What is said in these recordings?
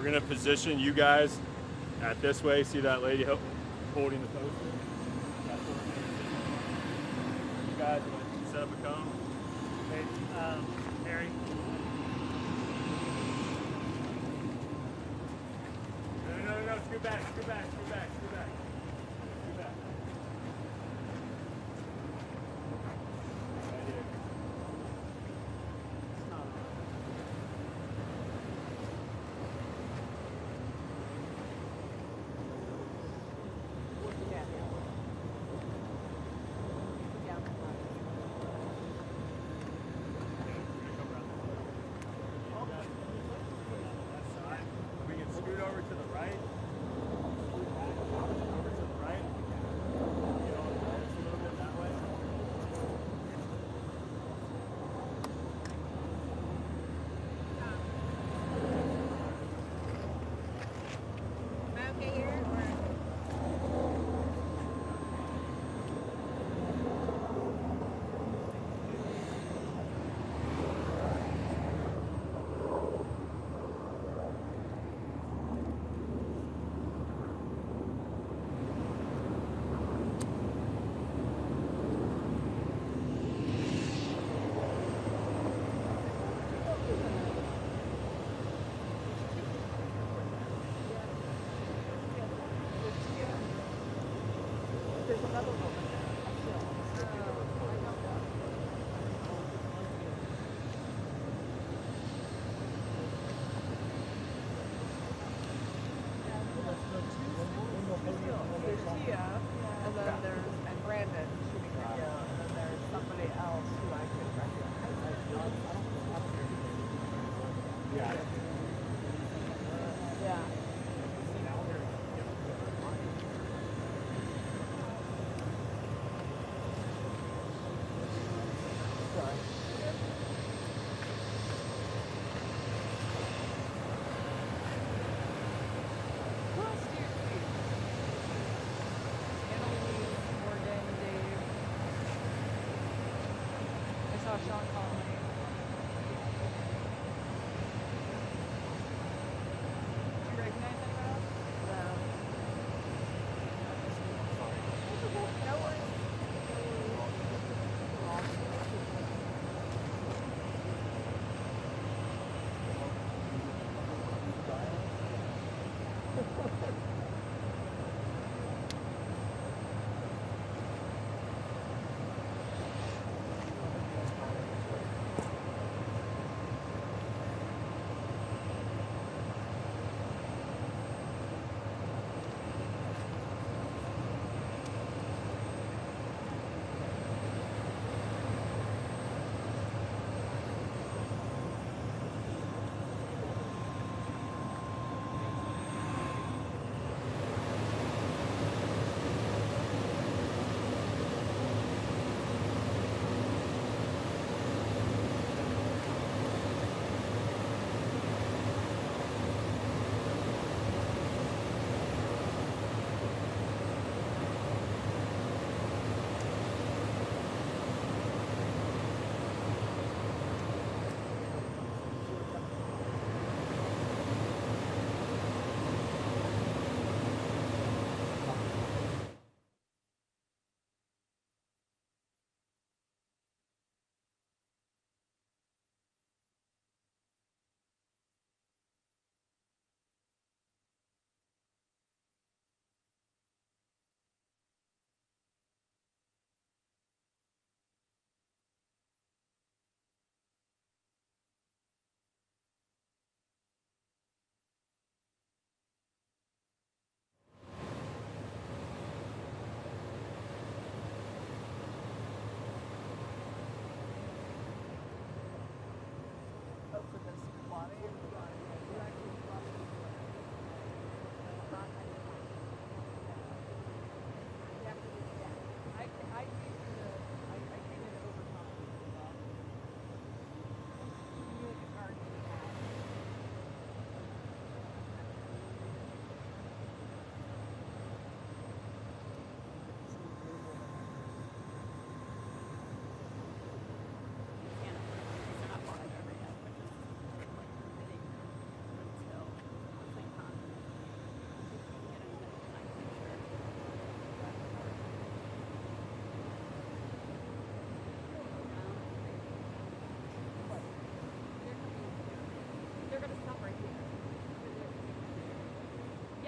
We're gonna position you guys at this way. See that lady holding the poster? That's where we're gonna sit. You guys want to set up a cone? Hey, Harry. No, scoot back. Right here. We can scoot over to the right. Over to the right. Get on the ledge a little bit that way. Okay here? There's another woman there. There's Tia, and then there's Brandon shooting video, and then there's somebody else who I could recognize. Yeah. Yeah.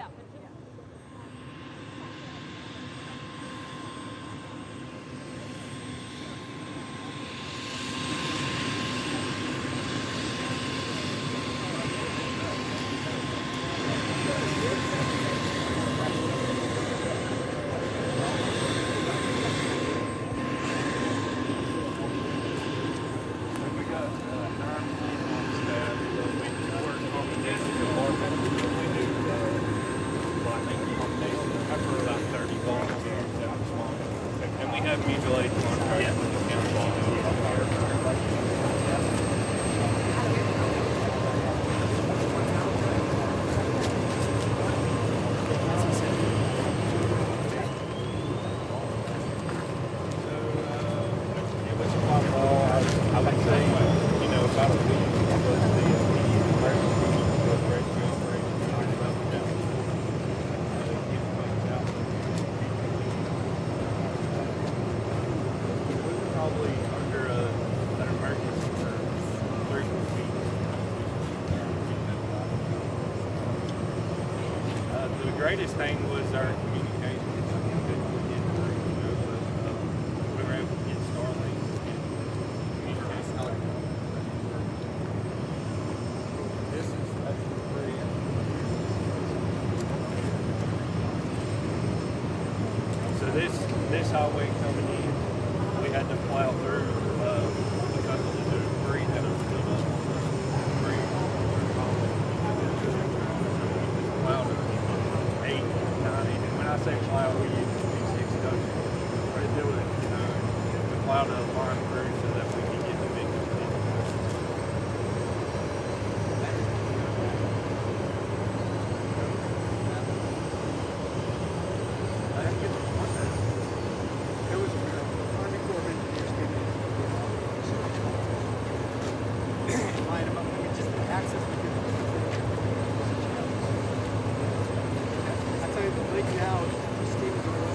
Yeah, but just We got 9 people on staff. We work on the digital department. We do after about 30 volunteers that respond. And we have mutual aid contracts with the council. It was quite well. I would say, you know, about a week was the emergency restoration operation started up and down. Getting folks out. We were probably under an emergency for 3 weeks. The greatest thing was our communication. We were able to get Starlinks and communicate. That's pretty. So this highway coming in, we had to plow through because of the debris that was built up on the bridge. Plowed 8, 9, and when I say plow, we use V6 ducks to do it. We plowed a line through so that we could get the victims in. I didn't get the one that it was Army Corps of Engineers came in. Line them up. We just access the I tell you, the lake now, the steam is over.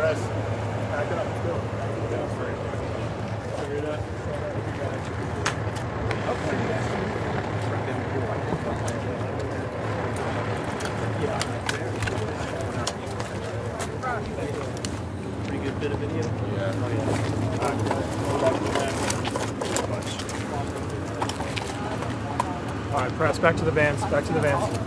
press. Back up. Let's go. Figure it out. Pretty good bit of video. Yeah. All right, press back to the vans. Back to the vans.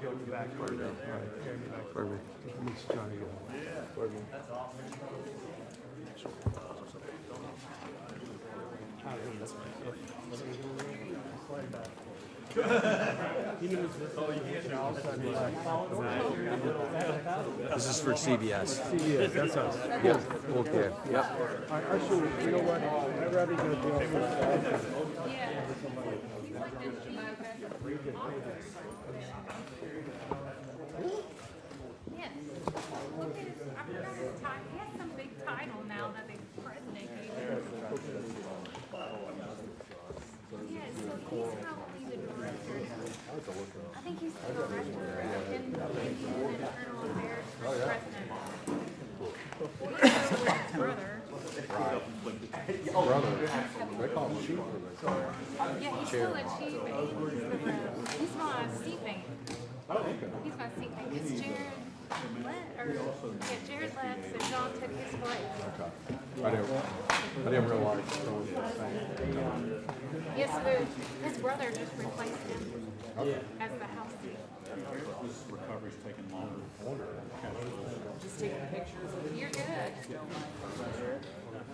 go to the back. Perfect. This is for CBS. CBS, that's us. Yeah. Okay. Yep. Actually, you know what? I'd rather go to Yes. Look at his, I forgot his title. He has some big title now that the president gave him. Yeah, so he's probably the director now. I think he's the director of Internal Affairs for the president. Well, he's over with his brother. They call him chief. Yeah, he's still a chief, but he's my seat fan. He's my seat fan. Because Jared left, so John took his place. I didn't realize. Yes, so his brother just replaced him as the House seat. This recovery's taking longer. Just taking pictures of You're good.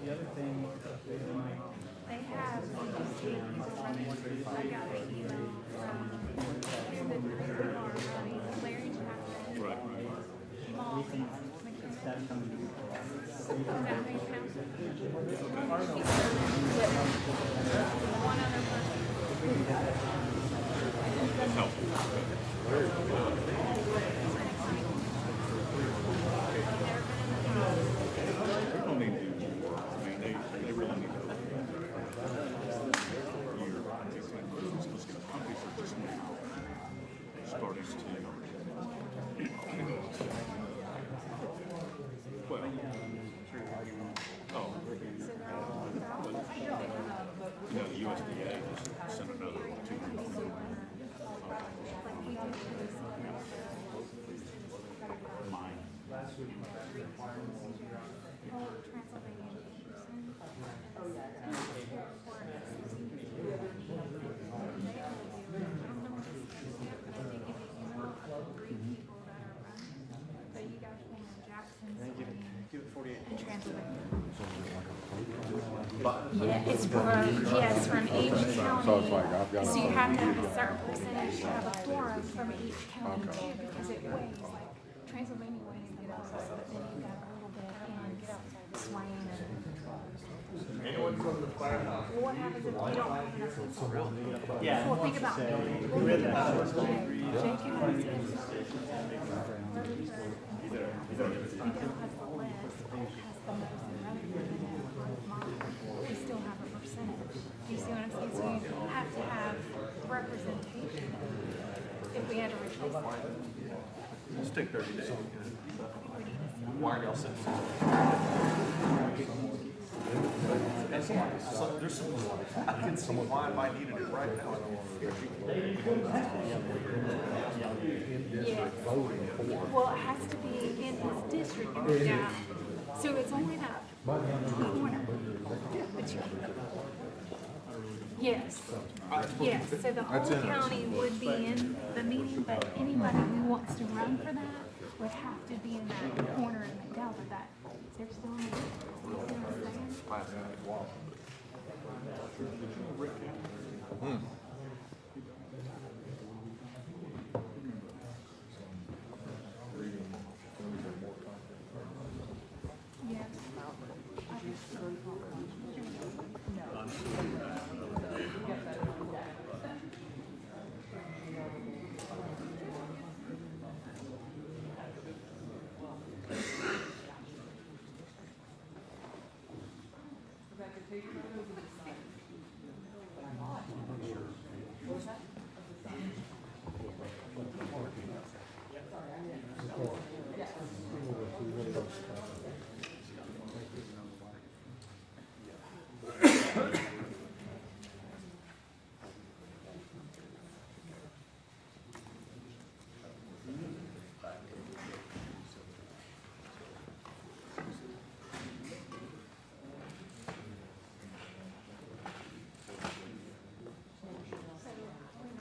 The other thing, They have, I got an email from the three who are running, Larry Chapman, Mullin, McKinnon. that coming to Is that how you pronounce it? One other person. That's helpful. They don't need to do more work. I mean, they really need to. Companies are just now starting to. Well, oh. No, the USDA just sent another 200 million. Mine. give it 48. Yeah, it's from each county. So it's like I've got So you have to have a certain percentage to have a quorum from each county too, because it weighs like Transylvania weighs get outside, but then you got a little bit and get outside the Swain and. Well, what happens if you don't have enough people? Yeah. Well, think about it. Well, think about it. Jake and I said, Miguel has the list, has the most, and we still have a percentage. You see what I'm saying? So you have to have representation if we had to replace it. Let's take 30 days. Why are y'all sitting? There's some, I can see why I needed it right now. Yes. Well, it has to be in his district. Yeah. So it's only that corner. But yes. Yes. So the whole county would be in the meeting, but anybody who wants to run for that would have to be in that corner in McDowell, but that they're still in the meeting. You see what I'm saying? Yes.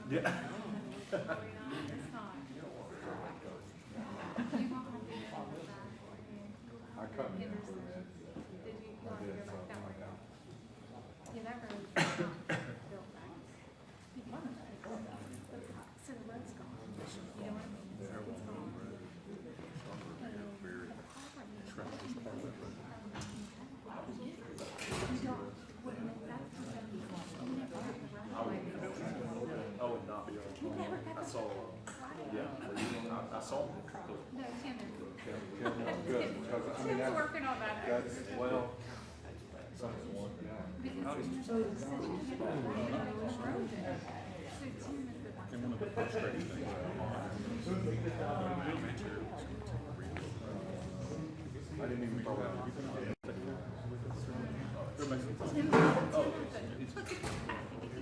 Yeah. Did you want to go back that way? Yeah, that road is not built back. So the road's gone. You know what I mean? It's gone. Oh, no. I saw, I saw them. No, Tim. Good, because, I mean, Tim's working on that. that's, well, Because there's no decision to make on the road there. So Tim is the one. And one of the frustrating things, I didn't even throw that.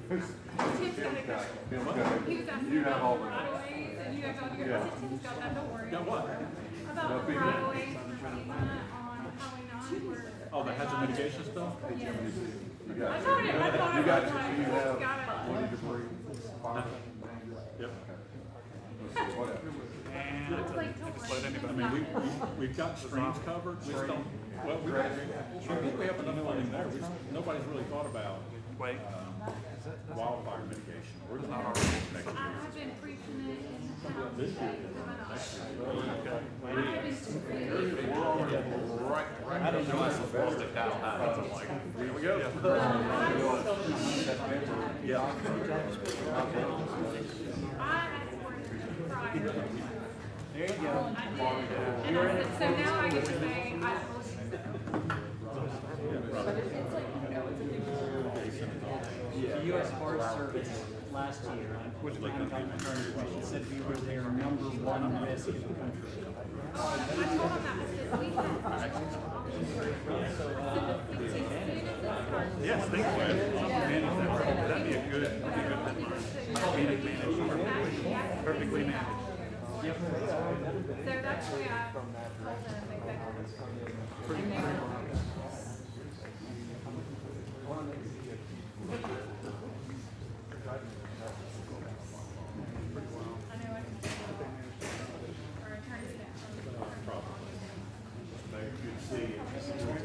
Tim's got it. He was asking You have all about the. right-of-ways, and you guys all together. I said, Tim's got that, don't worry. got what? About the right-of-ways from FEMA on Highway 9 where. Oh, the hazard mitigation stuff? Yes. You I got, told him, I thought you it got, was like, you Tim's have got it. 20 debris, fire. Yep. Whatever. I was like, don't worry. I mean, we've got streams covered, we just don't, well, I think we have enough funding there, nobody's really thought about, wildfire mitigation, or it's not our role next year. I've been preaching it in the town. I've been Right, I didn't know I was supposed to dial that. I'm like, here we go. Yeah. There you go. I did. And I said, so now I get to say, I The U.S. Forest Service last year, which we haven't gotten started with, said we were their number one risk in the country. I told him that. I said, we have Yes, thank you. That'd be a good perfectly managed. Yep. So that's the way I told them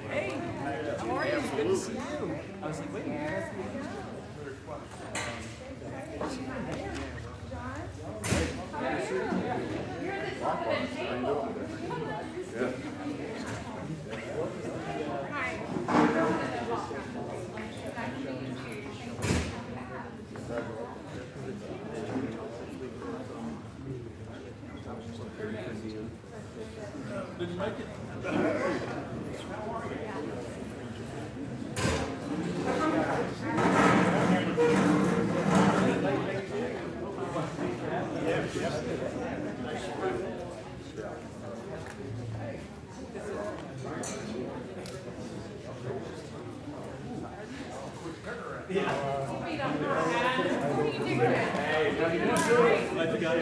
Hey, how are you? Good to see you. I was like, wait a minute. Did you make it? Let the guy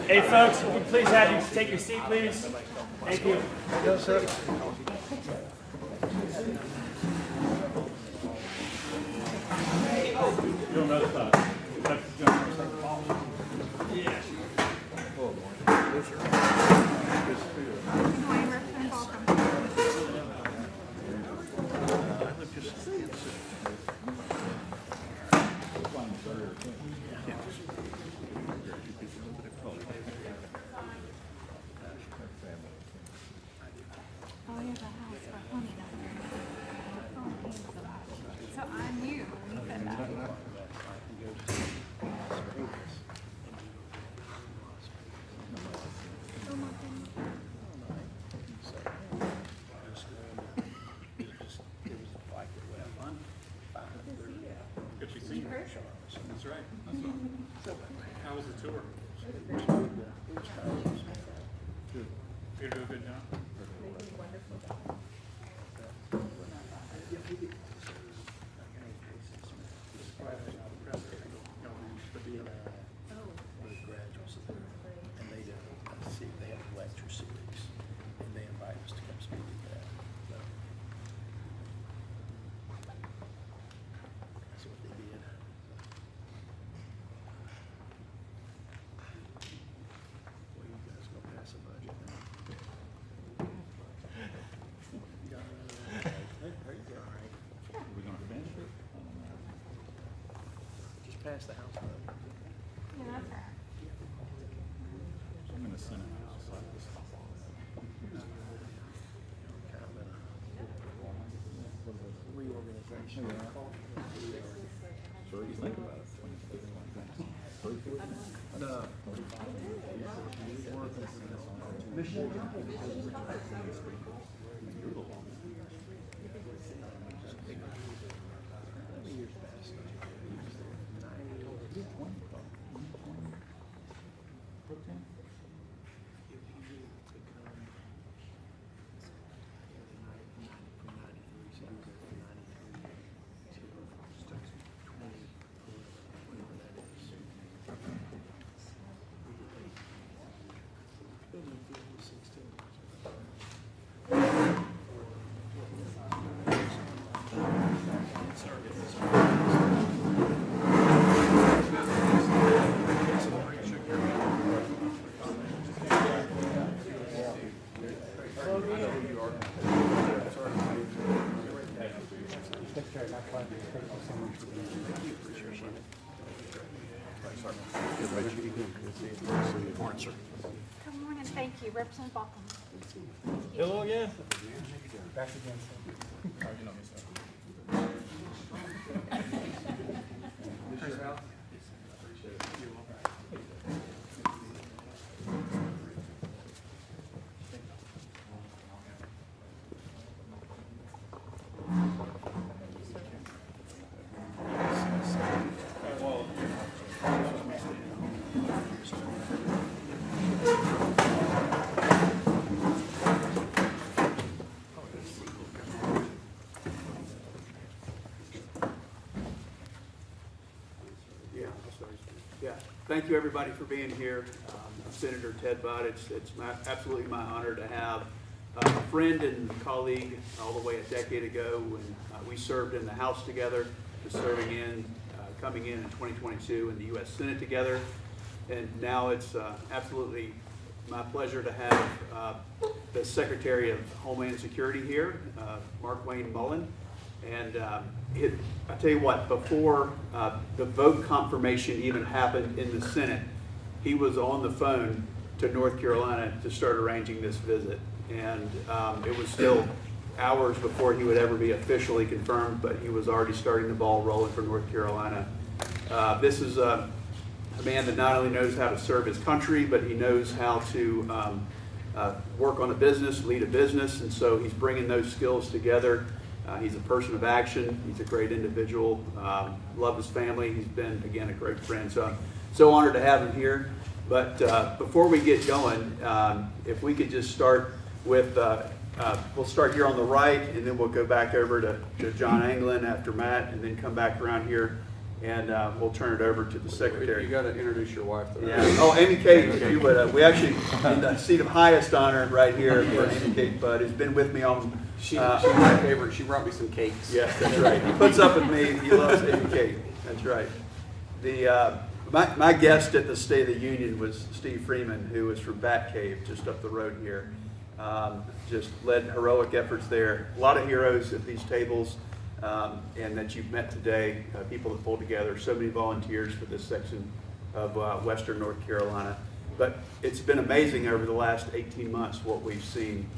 Hey folks, would you please have you take your seat, please? Thank you. Yes, sir. You'll notice that. disclaimer and welcome. was the tour? You do a good job. Graduates of there, and they did see they have a lecture series, and they invite us to come speak at that. So, that's what they did. Well, you guys go pass a budget now. There you go. All right. Are we gonna finish it? Just pass the house budget. Yeah, that's right. I'm gonna send it out. Kind of a reorganization. So what do you think about it? No. Good morning, thank you. Representative Balkan. Hello again. Back again, Yeah, thank you everybody for being here. Senator Ted Budd, it's absolutely my honor to have a friend and colleague all the way a decade ago when we served in the House together, coming in 2022 in the U.S. Senate together. And now it's absolutely my pleasure to have the Secretary of Homeland Security here, Markwayne Mullin. And I tell you what, before the vote confirmation even happened in the Senate, he was on the phone to North Carolina to start arranging this visit. And it was still hours before he would ever be officially confirmed, but he was already starting the ball rolling for North Carolina. This is a man that not only knows how to serve his country, but he knows how to work on a business, lead a business, and so he's bringing those skills together. He's a person of action. He's a great individual. Love his family. He's been, again, a great friend. So I'm so honored to have him here. But before we get going, if we could just start with, we'll start here on the right, and then we'll go back over to John Anglin after Matt, and then come back around here, and we'll turn it over to the Secretary. You got to introduce your wife, though. Yeah. Oh, Amy Kate, if you would. We actually, in the seat of highest honor right here for Amy Kate Budd, who's been with me on. She's my favorite. She brought me some cakes. Yes, that's right. He puts up with me. He loves Amy Kate. That's right. My guest at the State of the Union was Steve Freeman, who was from Batcave, just up the road here. Just led heroic efforts there. A lot of heroes at these tables, and that you've met today. People that pulled together. So many volunteers for this section of Western North Carolina. But it's been amazing over the last 18 months what we've seen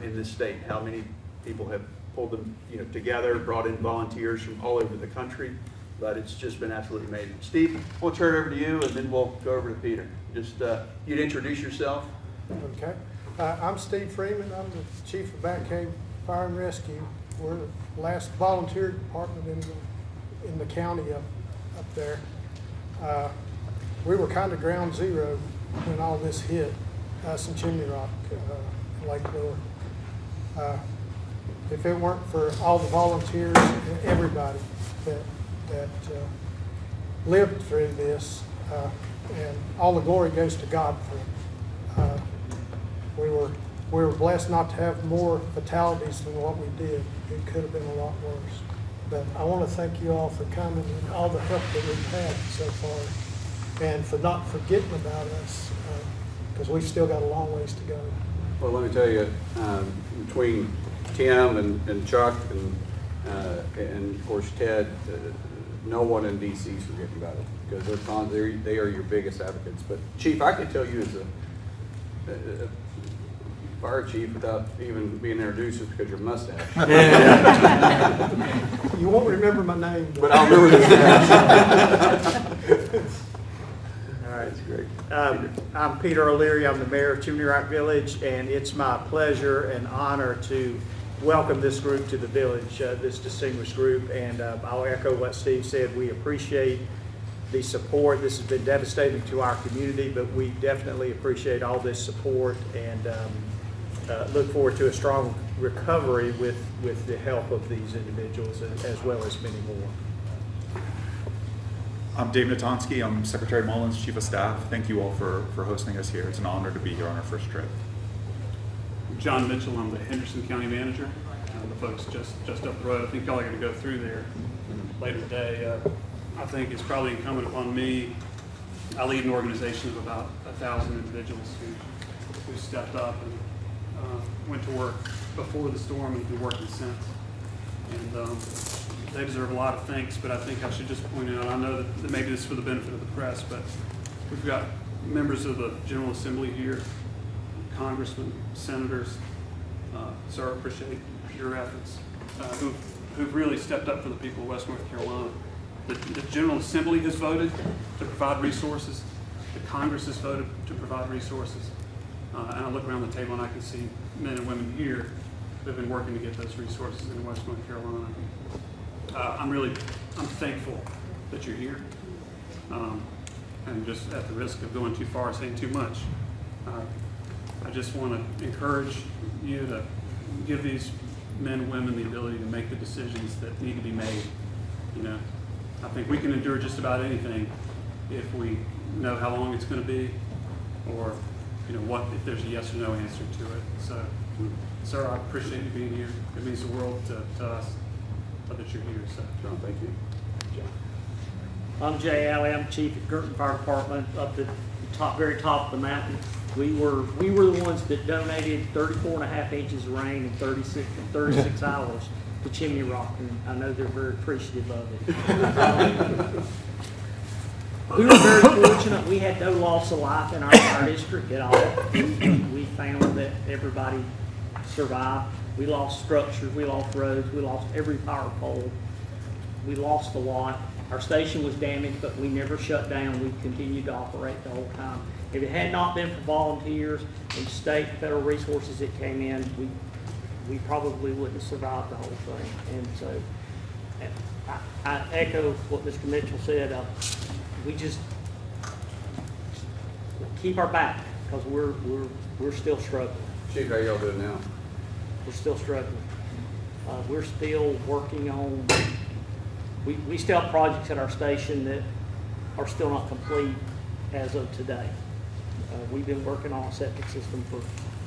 in this state. How many people have pulled them, together, brought in volunteers from all over the country. But it's just been absolutely amazing. Steve, we'll turn it over to you, and then we'll go over to Peter. Just you'd introduce yourself. Okay. I'm Steve Freeman. I'm the Chief of Batcave Fire and Rescue. We're the last volunteer department in the county up there. were kind of ground zero when all this hit us in Chimney Rock, and Lake Lure. If it weren't for all the volunteers and everybody that lived through this, and all the glory goes to God for it. We were blessed not to have more fatalities than what we did. It could have been a lot worse. But I want to thank you all for coming and all the help that we've had so far, and for not forgetting about us, because we've still got a long ways to go. Well, let me tell you, between Tim and Chuck and of course Ted, no one in DC is forgetting about it, because they are your biggest advocates. But Chief, I can tell you as a fire chief without even being introduced is because your mustache. You won't remember my name, but I'll remember this. All right, that's great. I'm Peter O'Leary. I'm the mayor of Chimney Rock Village, and it's my pleasure and honor to welcome this group to the village, this distinguished group. And I'll echo what Steve said. We appreciate the support. This has been devastating to our community, but we definitely appreciate all this support, and look forward to a strong recovery with the help of these individuals, as well as many more. I'm Dave Natonsky. I'm Secretary Mullin's Chief of Staff. Thank you all for hosting us here. It's an honor to be here on our first trip. John Mitchell. I'm the Henderson County Manager. The folks just up the road. I think y'all are going to go through there later today. I think it's probably incumbent upon me. I lead an organization of about 1,000 individuals who stepped up and went to work before the storm and have been working since. And they deserve a lot of thanks, but I think I should just point out, I know that maybe this is for the benefit of the press, but we've got members of the General Assembly here, congressmen, senators, so I appreciate your efforts, who've really stepped up for the people of West North Carolina. The General Assembly has voted to provide resources. The Congress has voted to provide resources. And I look around the table and I can see men and women here who have been working to get those resources in West North Carolina. I'm thankful that you're here. And just at the risk of going too far, saying too much, I just want to encourage you to give these men and women the ability to make the decisions that need to be made. You know, I think we can endure just about anything if we know how long it's going to be, or what if there's a yes or no answer to it. So, sir, I appreciate you being here. It means the world to us that you're here. So, John, thank you. I'm Jay Alley. I'm chief at Girton Fire Department, up at the very top of the mountain. We were the ones that donated 34.5 inches of rain in 36 hours to Chimney Rock, and I know they're very appreciative of it. We were very fortunate. We had no loss of life in our district at all. We found that everybody survived. We lost structures, we lost roads, we lost every power pole. We lost a lot. Our station was damaged, but we never shut down. We continued to operate the whole time. If it had not been for volunteers and state and federal resources that came in, we probably wouldn't have survived the whole thing. And so I echo what Mr. Mitchell said. We just keep our back, because we're still struggling. Chief, how y'all doing now? We're still struggling. We're still working on. We still have projects at our station that are still not complete as of today. We've been working on a septic system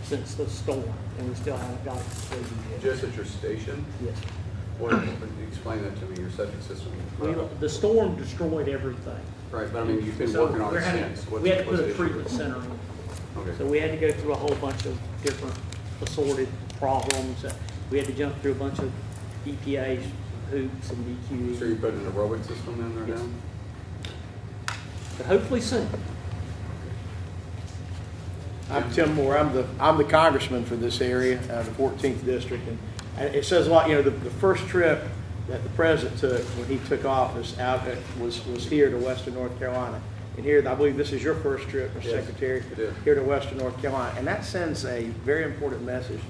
since the storm, and we still haven't got it completed yet. Just at your station? Yes. Explain that to me, your septic system. The storm destroyed everything. Right, but I mean, you've been working on it since. We had to put a treatment center in. Okay. So we had to go through a whole bunch of different assorted problems. We had to jump through a bunch of EPA hoops and DQE. So you're putting an aerobic system in there now? But hopefully soon. I'm Tim Moore. I'm the congressman for this area, the 14th district, and it says a lot. The first trip that the president took when he took office was here to Western North Carolina, and here I believe this is your first trip, Mr. Secretary, here to Western North Carolina, and that sends a very important message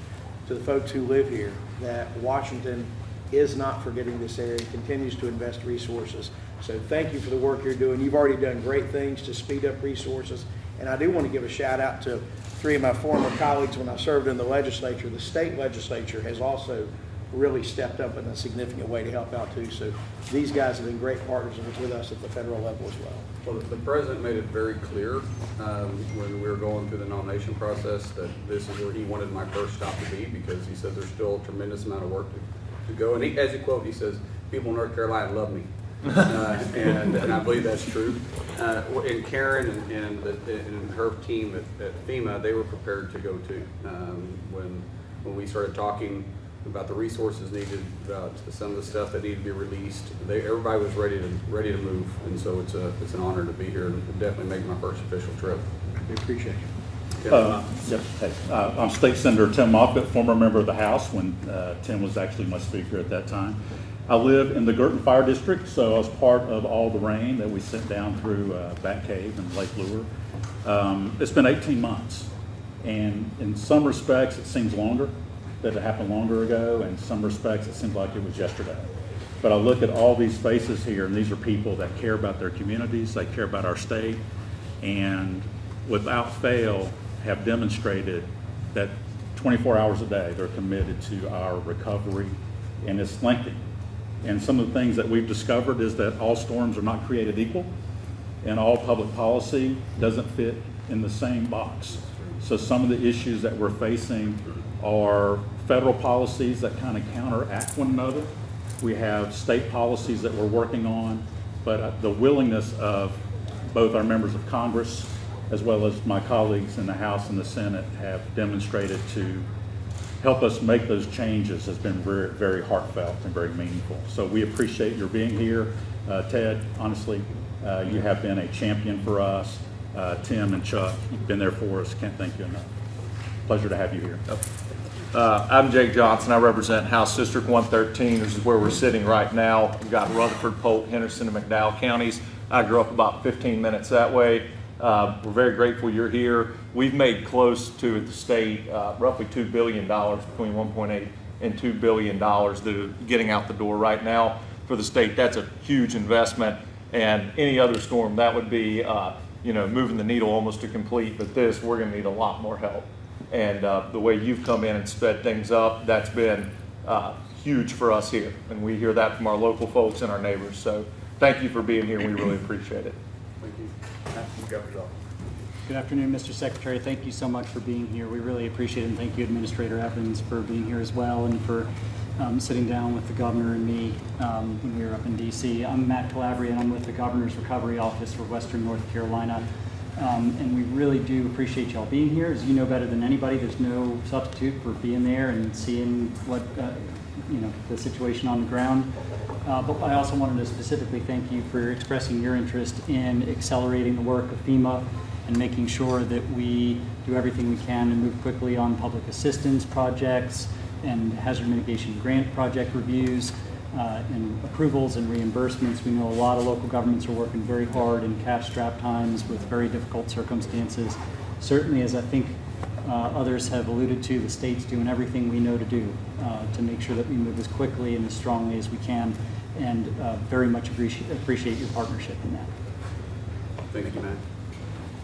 to the folks who live here that Washington is not forgetting this area, continues to invest resources. So thank you for the work you're doing. You've already done great things to speed up resources. And I do want to give a shout out to 3 of my former colleagues when I served in the legislature. The state legislature has also really stepped up in a significant way to help out too. So these guys have been great partners with us at the federal level as well. Well, the president made it very clear when we were going through the nomination process that this is where he wanted my first stop to be, because he said there's still a tremendous amount of work to go. And as he quote, he says, "People in North Carolina love me." And I believe that's true. And Karen and her team at FEMA, they were prepared to go too. When we started talking about the resources needed, about some of the stuff that needed to be released, everybody was ready to move. And so it's an honor to be here and definitely make my first official trip. We appreciate you. Yes. Hey, I'm State Senator Tim Moffitt, former member of the House when Tim was actually my speaker at that time. I live in the Girton Fire District, so I was part of all the rain that we sent down through Bat Cave and Lake Lure. It's been 18 months, and in some respects it seems longer, that it happened longer ago, and in some respects it seems like it was yesterday. But I look at all these faces here, and these are people that care about their communities, they care about our state, and without fail have demonstrated that 24 hours a day they're committed to our recovery, and it's lengthy. And some of the things that we've discovered is that all storms are not created equal, and all public policy doesn't fit in the same box. So some of the issues that we're facing are federal policies that kind of counteract one another. We have state policies that we're working on, but the willingness of both our members of Congress as well as my colleagues in the House and the Senate have demonstrated to help us make those changes has been very, very heartfelt and very meaningful. So we appreciate your being here. Ted, honestly, you have been a champion for us. Tim and Chuck, you've been there for us. Can't thank you enough. Pleasure to have you here. I'm Jake Johnson. I represent House District 113. This is where we're sitting right now. We've got Rutherford, Polk, Henderson, and McDowell counties. I grew up about 15 minutes that way. We're very grateful you're here. We've made close to, at the state, roughly $2 billion, between 1.8 and $2 billion that are getting out the door right now for the state. That's a huge investment, and any other storm, that would be moving the needle almost to complete, but this, we're gonna need a lot more help. And the way you've come in and sped things up, that's been huge for us here, and we hear that from our local folks and our neighbors. So thank you for being here, we really appreciate it. Thank you. Good afternoon, Mr. Secretary. Thank you so much for being here. We really appreciate it, and thank you, Administrator Evans, for being here as well, and for sitting down with the governor and me when we were up in D.C. I'm Matt Calabria, and I'm with the Governor's Recovery Office for Western North Carolina. And we really do appreciate y'all being here. As you know better than anybody, there's no substitute for being there and seeing what the situation on the ground. But I also wanted to specifically thank you for expressing your interest in accelerating the work of FEMA and making sure that we do everything we can to move quickly on public assistance projects and hazard mitigation grant project reviews and approvals and reimbursements. We know a lot of local governments are working very hard in cash-strapped times with very difficult circumstances. Certainly, as I think others have alluded to, the state's doing everything we know to do to make sure that we move as quickly and as strongly as we can, and very much appreciate your partnership in that. Thank you, man.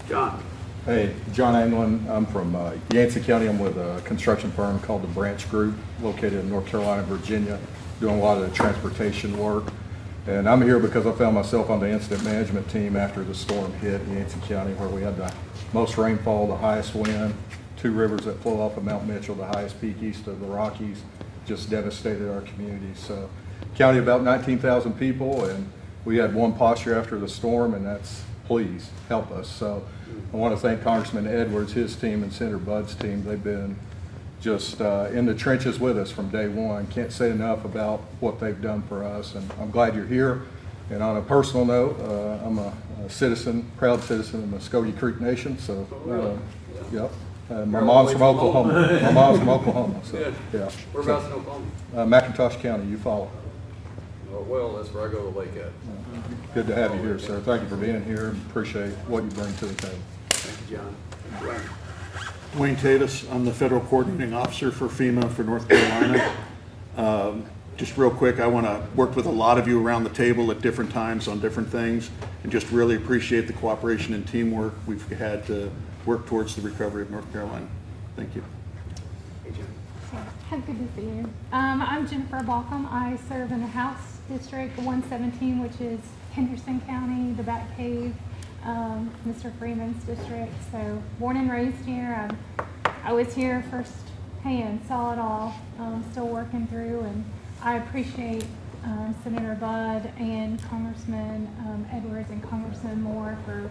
John. Hey, John Anglin. I'm from Yancey County. I'm with a construction firm called the Branch Group, located in North Carolina, Virginia, doing a lot of the transportation work. And I'm here because I found myself on the incident management team after the storm hit Yancey County, where we had the most rainfall, the highest wind, 2 rivers that flow off of Mount Mitchell, the highest peak east of the Rockies, just devastated our community. So, county about 19,000 people, and we had one posture after the storm, and that's please help us. So I want to thank Congressman Edwards, his team, and Senator Budd's team. They've been just in the trenches with us from day one. Can't say enough about what they've done for us, and I'm glad you're here. And on a personal note, I'm a citizen, proud citizen of the Muskogee Creek Nation. So, yep. My mom's from Oklahoma. My mom's from Oklahoma. So, yeah. Whereabouts in Oklahoma? McIntosh County, Eufaula. Well, that's where I go to Lake at. Good to have you here, sir. Thank you for being here, and appreciate what you bring to the table. Thank you, John. Brian. Wayne Tatus, I'm the Federal Coordinating Officer for FEMA for North Carolina. just real quick, I want to work with a lot of you around the table at different times on different things, and just really appreciate the cooperation and teamwork we've had to work towards the recovery of North Carolina. Thank you. Good to see you. I'm Jennifer Balcom. I serve in the House District 117, which is Henderson County, the Bat Cave, Mr. Freeman's district. So born and raised here. I was here firsthand, saw it all, still working through, and I appreciate Senator Budd and Congressman Edwards and Congressman Moore for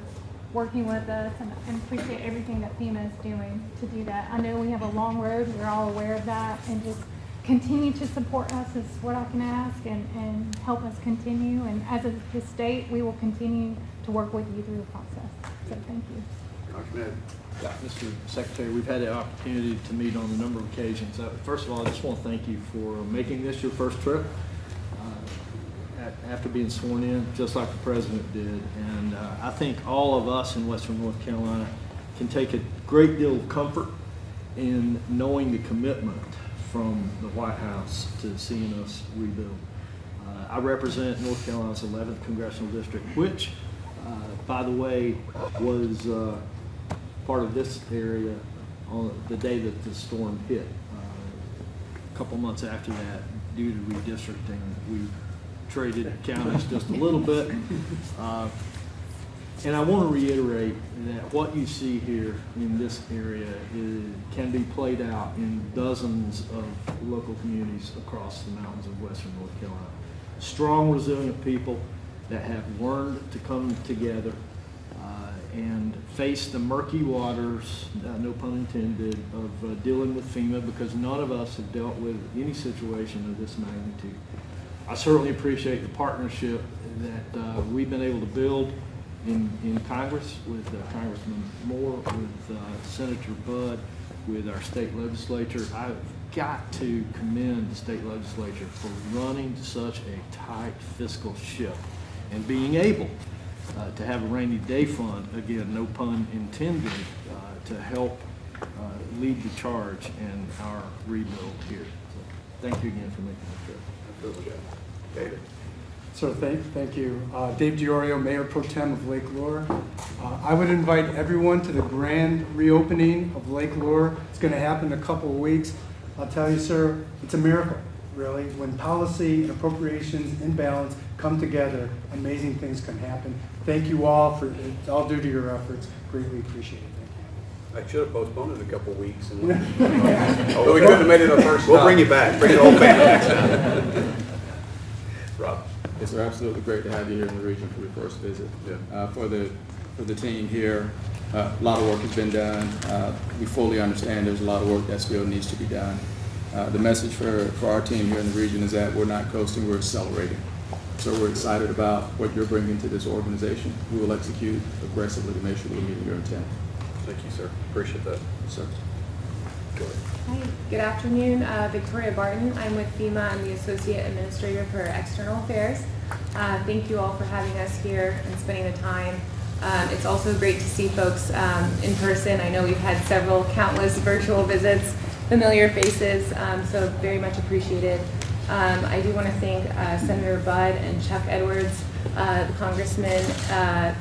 working with us, and appreciate everything that FEMA is doing to do that. I know we have a long road, we're all aware of that, and just continue to support us is what I can ask, and help us continue. And as the state, we will continue to work with you through the process. So thank you. Dr. Ned. Yeah, Mr. Secretary, we've had the opportunity to meet on a number of occasions. First of all, I just want to thank you for making this your first trip after being sworn in, just like the President did. And I think all of us in Western North Carolina can take a great deal of comfort in knowing the commitment from the White House to seeing us rebuild. I represent North Carolina's 11th Congressional District, which, by the way, was part of this area on the day that the storm hit. A couple months after that, due to redistricting, we traded counties just a little bit. And I want to reiterate that what you see here in this area can be played out in dozens of local communities across the mountains of Western North Carolina. Strong, resilient people that have learned to come together and face the murky waters, no pun intended, of dealing with FEMA, because none of us have dealt with any situation of this magnitude. I certainly appreciate the partnership that we've been able to build in Congress with Congressman Moore, with Senator Budd, with our state legislature. I've got to commend the state legislature for running such a tight fiscal ship and being able to have a rainy day fund, again, no pun intended, to help lead the charge in our rebuild here. So thank you again for making the trip. Absolutely. David. So thank you. Dave Diorio, Mayor Pro Tem of Lake Lure. I would invite everyone to the grand reopening of Lake Lure. It's going to happen in a couple of weeks. I'll tell you, sir, it's a miracle, really. When policy and appropriations in balance come together, amazing things can happen. Thank you all for it's all due to your efforts. Greatly appreciate it. I should have postponed it a couple of weeks. And but we couldn't have made it our first We'll time. bring you back. Bring the whole family next time. Rob. It's absolutely great to have you here in the region for your first visit. Yeah. For the team here, a lot of work has been done. We fully understand there's a lot of work that still needs to be done. The message for our team here in the region is that we're not coasting, we're accelerating. So we're excited about what you're bringing to this organization. We will execute aggressively to make sure we're meeting your intent. Thank you, sir. Appreciate that. Yes, sir. Hi, good afternoon. Victoria Barton. I'm with FEMA. I'm the Associate Administrator for External Affairs. Thank you all for having us here and spending the time. It's also great to see folks in person. I know we've had countless virtual visits, familiar faces, so very much appreciated. I do want to thank Senator Budd and Chuck Edwards, Congressman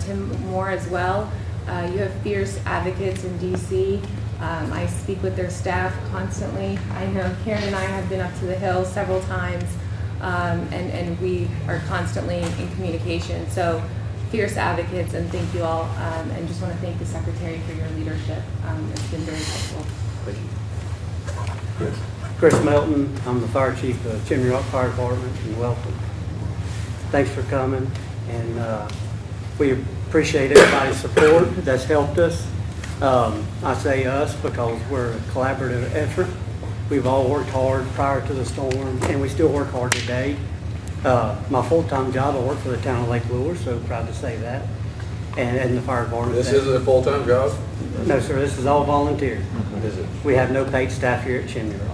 Tim Moore as well. You have fierce advocates in DC. I speak with their staff constantly. I know Karen and I have been up to the Hill several times, and we are constantly in communication. So fierce advocates, and thank you all. And just want to thank the Secretary for your leadership. It's been very helpful. Thank you. Yes. Chris Melton, I'm the Fire Chief of Chimney Rock Fire Department, and welcome. Thanks for coming, and we appreciate everybody's support that's helped us. I say us because we're a collaborative effort. We've all worked hard prior to the storm, and we still work hard today. My full-time job, I work for the town of Lake Lure, so proud to say that. And the fire department. This isn't a full-time job? No, sir, this is all volunteer. Is it? We have no paid staff here at Chimney Rock.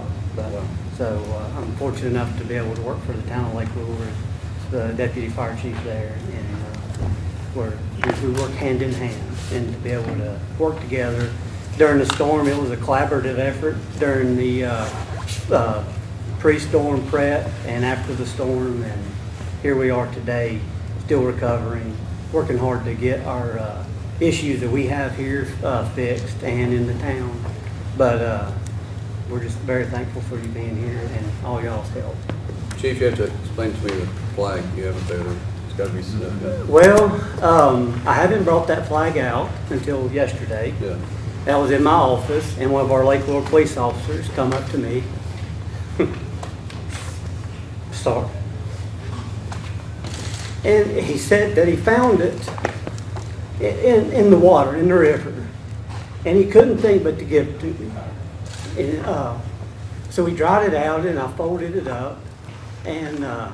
So I'm fortunate enough to be able to work for the town of Lake Lure as the deputy fire chief there, and we work hand in hand, and to be able to work together during the storm. It was a collaborative effort during the pre-storm prep and after the storm, and here we are today, still recovering, working hard to get our issues that we have here fixed and in the town. But we're just very thankful for you being here and all y'all's help. Chief, you have to explain to me the flag you have up there. It's got to be snipped. Well, I haven't brought that flag out until yesterday. Yeah. That was in my office, and one of our Lake Lure police officers come up to me. Sorry. And he said that he found it in the water, in the river, and he couldn't think but to give it to me. And, so we dried it out, and I folded it up, and I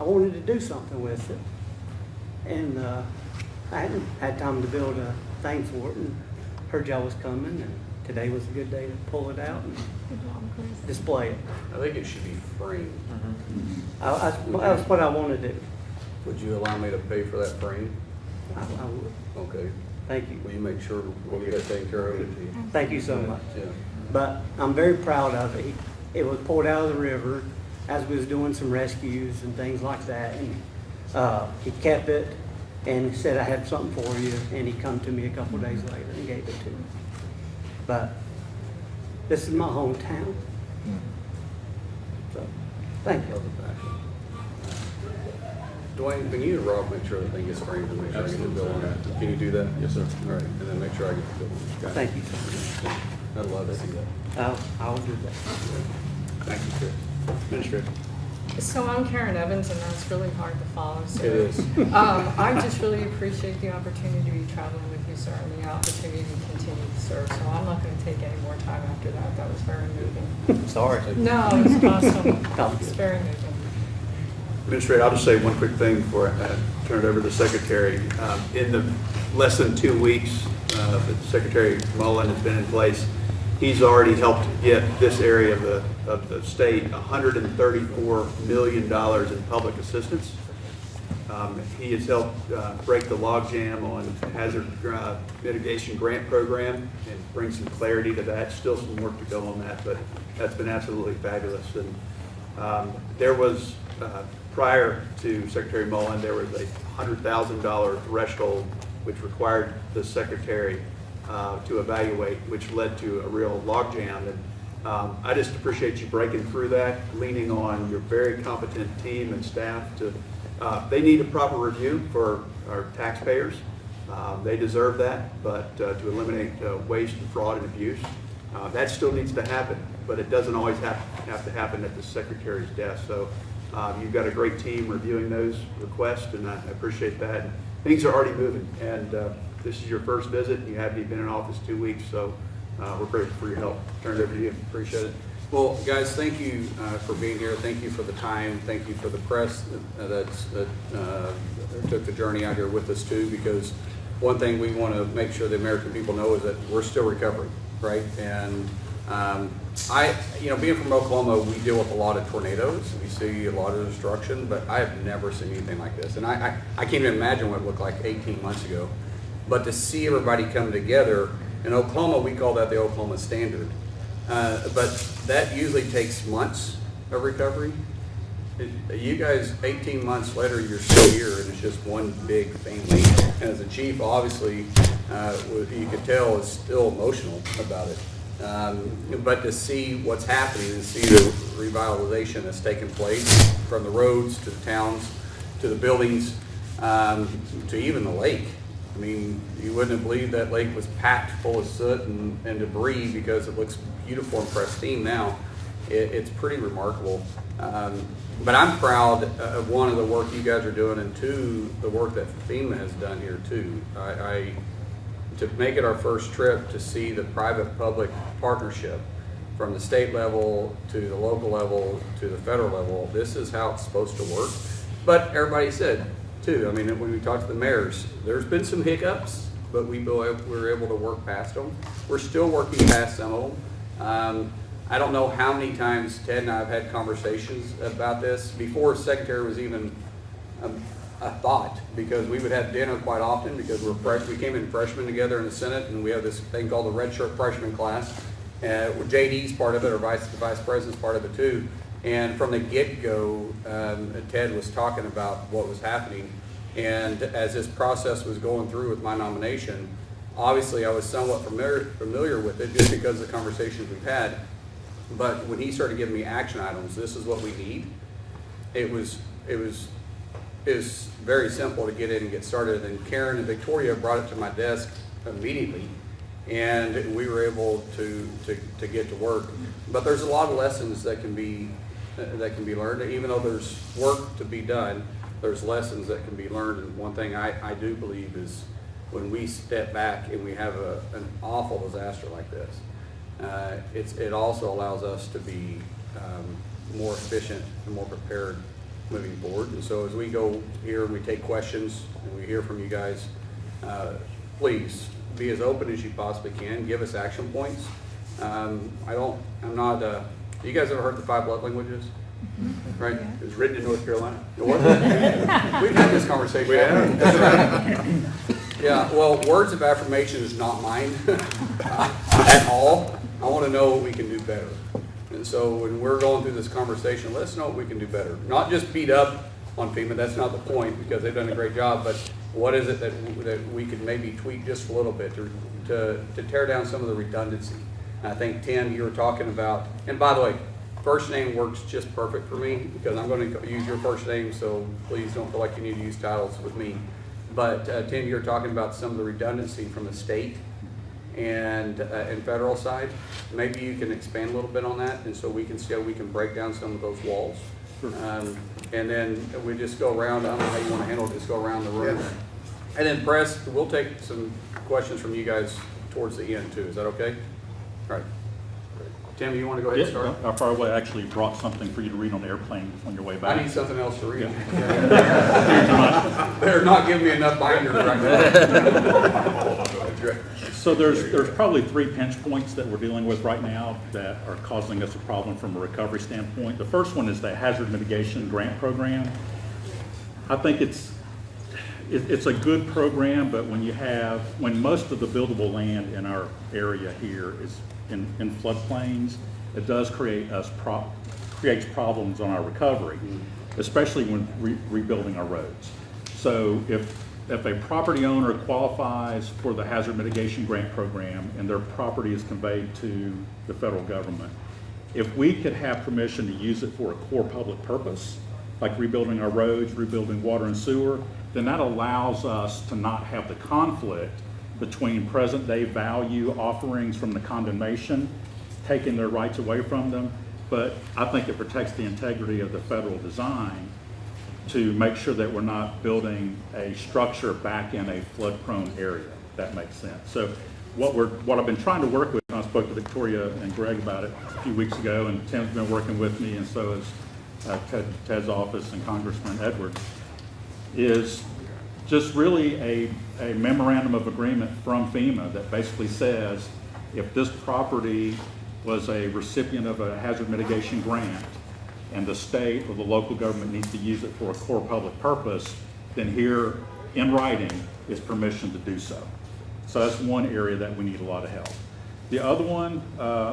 wanted to do something with it. And I hadn't had time to build a thing for it, and heard y'all was coming, and today was a good day to pull it out and display it. I think it should be framed. That's what I want to do. Would you allow me to pay for that frame? I would. Okay. Thank you. Will you make sure we'll get that taken care of? Thank you so much. Yeah. But I'm very proud of it. It was pulled out of the river as we was doing some rescues and things like that. And he kept it and said, I have something for you. And he come to me a couple days later and gave it to me. But this is my hometown. So, thank you. Dwayne, can you and Rob make sure the thing gets framed and make sure I get the bill on it? Can you do that? Yes, sir. All right, and then make sure I get the bill on it. Thank you. I'd love to see that. I'll do that. Thank you, Chris. Administrator. So I'm Karen Evans, and that's really hard to follow. So, It is. I just really appreciate the opportunity to be traveling with you, sir, and the opportunity to continue to serve. So I'm not going to take any more time after that. That was very moving. Sorry. No, it's awesome. It's very moving. Administrator, I'll just say one quick thing before I turn it over to the Secretary. In the less than 2 weeks that Secretary Mullin has been in place, he's already helped get this area of the state $134 million in public assistance. He has helped break the logjam on hazard mitigation grant program and bring some clarity to that. Still some work to go on that, but that's been absolutely fabulous. And there was, prior to Secretary Mullin, there was a $100,000 threshold which required the Secretary to evaluate, which led to a real logjam. And I just appreciate you breaking through that, leaning on your very competent team and staff to, they need a proper review for our taxpayers. They deserve that, but to eliminate waste and fraud and abuse, that still needs to happen, but it doesn't always have to happen at the Secretary's desk. So you've got a great team reviewing those requests, and I appreciate that. Things are already moving, and this is your first visit. You haven't been in office 2 weeks, so we're grateful for your help. Turn it over to you. Appreciate it. Well, guys, thank you for being here. Thank you for the time. Thank you for the press that took the journey out here with us too, because one thing we want to make sure the American people know is that we're still recovering, right? And being from Oklahoma, we deal with a lot of tornadoes. We see a lot of destruction, but I have never seen anything like this. And I can't even imagine what it looked like 18 months ago. But to see everybody come together, in Oklahoma, we call that the Oklahoma Standard. But that usually takes months of recovery. You guys, 18 months later, you're still here, and it's just one big family. And as a chief, obviously, you could tell is still emotional about it. But to see what's happening and see the revitalization that's taken place from the roads to the towns to the buildings to even the lake. I mean, you wouldn't have believed that lake was packed full of soot and debris because it looks beautiful and pristine now. It's pretty remarkable. But I'm proud of one of the work you guys are doing, and two, the work that FEMA has done here too. To make it our first trip to see the private-public partnership from the state level to the local level to the federal level, this is how it's supposed to work. But everybody said, too, I mean, when we talked to the mayors, there's been some hiccups, but we were able to work past them. We're still working past some of them. I don't know how many times Ted and I have had conversations about this before Secretary was even a thought, because we would have dinner quite often because we came in freshmen together in the Senate, and we have this thing called the red shirt freshman class, JD's part of it, or the vice president's part of it too. And from the get-go, Ted was talking about what was happening. And as this process was going through with my nomination, obviously I was somewhat familiar with it just because of the conversations we've had. But when he started giving me action items, this is what we need, it was very simple to get in and get started. And Karen and Victoria brought it to my desk immediately, and we were able to get to work. But there's a lot of lessons that can be learned. Even though there's work to be done, there's lessons that can be learned. And one thing I do believe is when we step back and we have an awful disaster like this, it also allows us to be more efficient and more prepared moving forward. And so as we go here and we take questions and we hear from you guys, please be as open as you possibly can. Give us action points. You guys ever heard the 5 love languages? Right? It was written in North Carolina. It wasn't. We've had this conversation. Yeah, well, words of affirmation is not mine at all. I want to know what we can do better. And so when we're going through this conversation, let's know what we can do better. Not just beat up on FEMA, that's not the point, because they've done a great job, but what is it that we could maybe tweak just a little bit to tear down some of the redundancy. And I think, Tim, you were talking about, and by the way, first name works just perfect for me because I'm going to use your first name, so please don't feel like you need to use titles with me. But Tim, you were talking about some of the redundancy from the state and federal side. Maybe you can expand a little bit on that, and so we can see how we can break down some of those walls. And then we just go around. I don't know how you want to handle it. Just go around the room. Yeah. And then press. We'll take some questions from you guys towards the end too. Is that okay? All right. Tim, you want to go ahead and start? How far away? I actually brought something for you to read on the airplane on your way back. I need something else to read. Yeah. They're not giving me enough binders right now. So there's probably 3 pinch points that we're dealing with right now that are causing us a problem from a recovery standpoint. The first one is the hazard mitigation grant program. I think it's a good program, but when most of the buildable land in our area here is in floodplains, it does creates problems on our recovery, especially when rebuilding our roads. So if a property owner qualifies for the hazard mitigation grant program and their property is conveyed to the federal government, if we could have permission to use it for a core public purpose, like rebuilding our roads, rebuilding water and sewer, then that allows us to not have the conflict between present day value offerings from the condemnation, taking their rights away from them, but I think it protects the integrity of the federal design to make sure that we're not building a structure back in a flood-prone area. That makes sense. So what I've been trying to work with, and I spoke to Victoria and Greg about it a few weeks ago, and Tim's been working with me, and so has Ted's office and Congressman Edwards, is just really a memorandum of agreement from FEMA that basically says if this property was a recipient of a hazard mitigation grant and the state or the local government needs to use it for a core public purpose, then here in writing is permission to do so. So that's one area that we need a lot of help. The other one,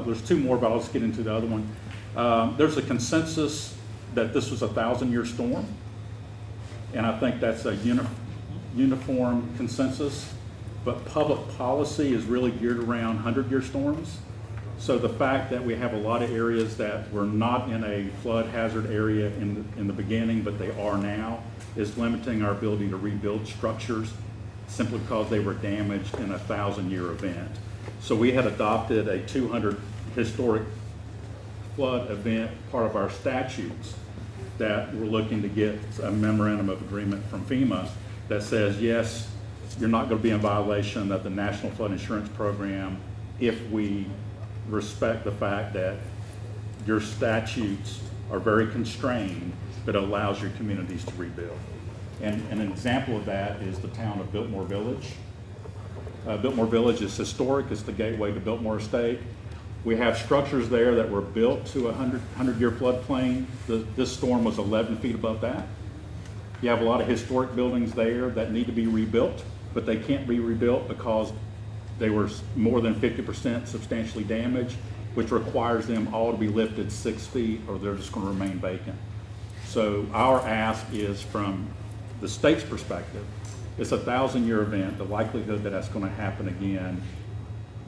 there's 2 more, but I'll just get into the other one. There's a consensus that this was a 1,000-year storm, and I think that's a uniform consensus, but public policy is really geared around 100-year storms. So the fact that we have a lot of areas that were not in a flood hazard area in the beginning, but they are now, is limiting our ability to rebuild structures simply because they were damaged in a 1,000-year event. So we had adopted a 200 historic flood event part of our statutes that we're looking to get a memorandum of agreement from FEMA that says, yes, you're not going to be in violation of the National Flood Insurance Program if we respect the fact that your statutes are very constrained, but allows your communities to rebuild. And an example of that is the town of Biltmore Village. Biltmore Village is historic. It's the gateway to Biltmore Estate. We have structures there that were built to a 100-year floodplain. This storm was 11 feet above that. You have a lot of historic buildings there that need to be rebuilt, but they can't be rebuilt because they were more than 50% substantially damaged, which requires them all to be lifted 6 feet or they're just going to remain vacant. So our ask is from the state's perspective, it's a 1,000-year event. The likelihood that that's going to happen again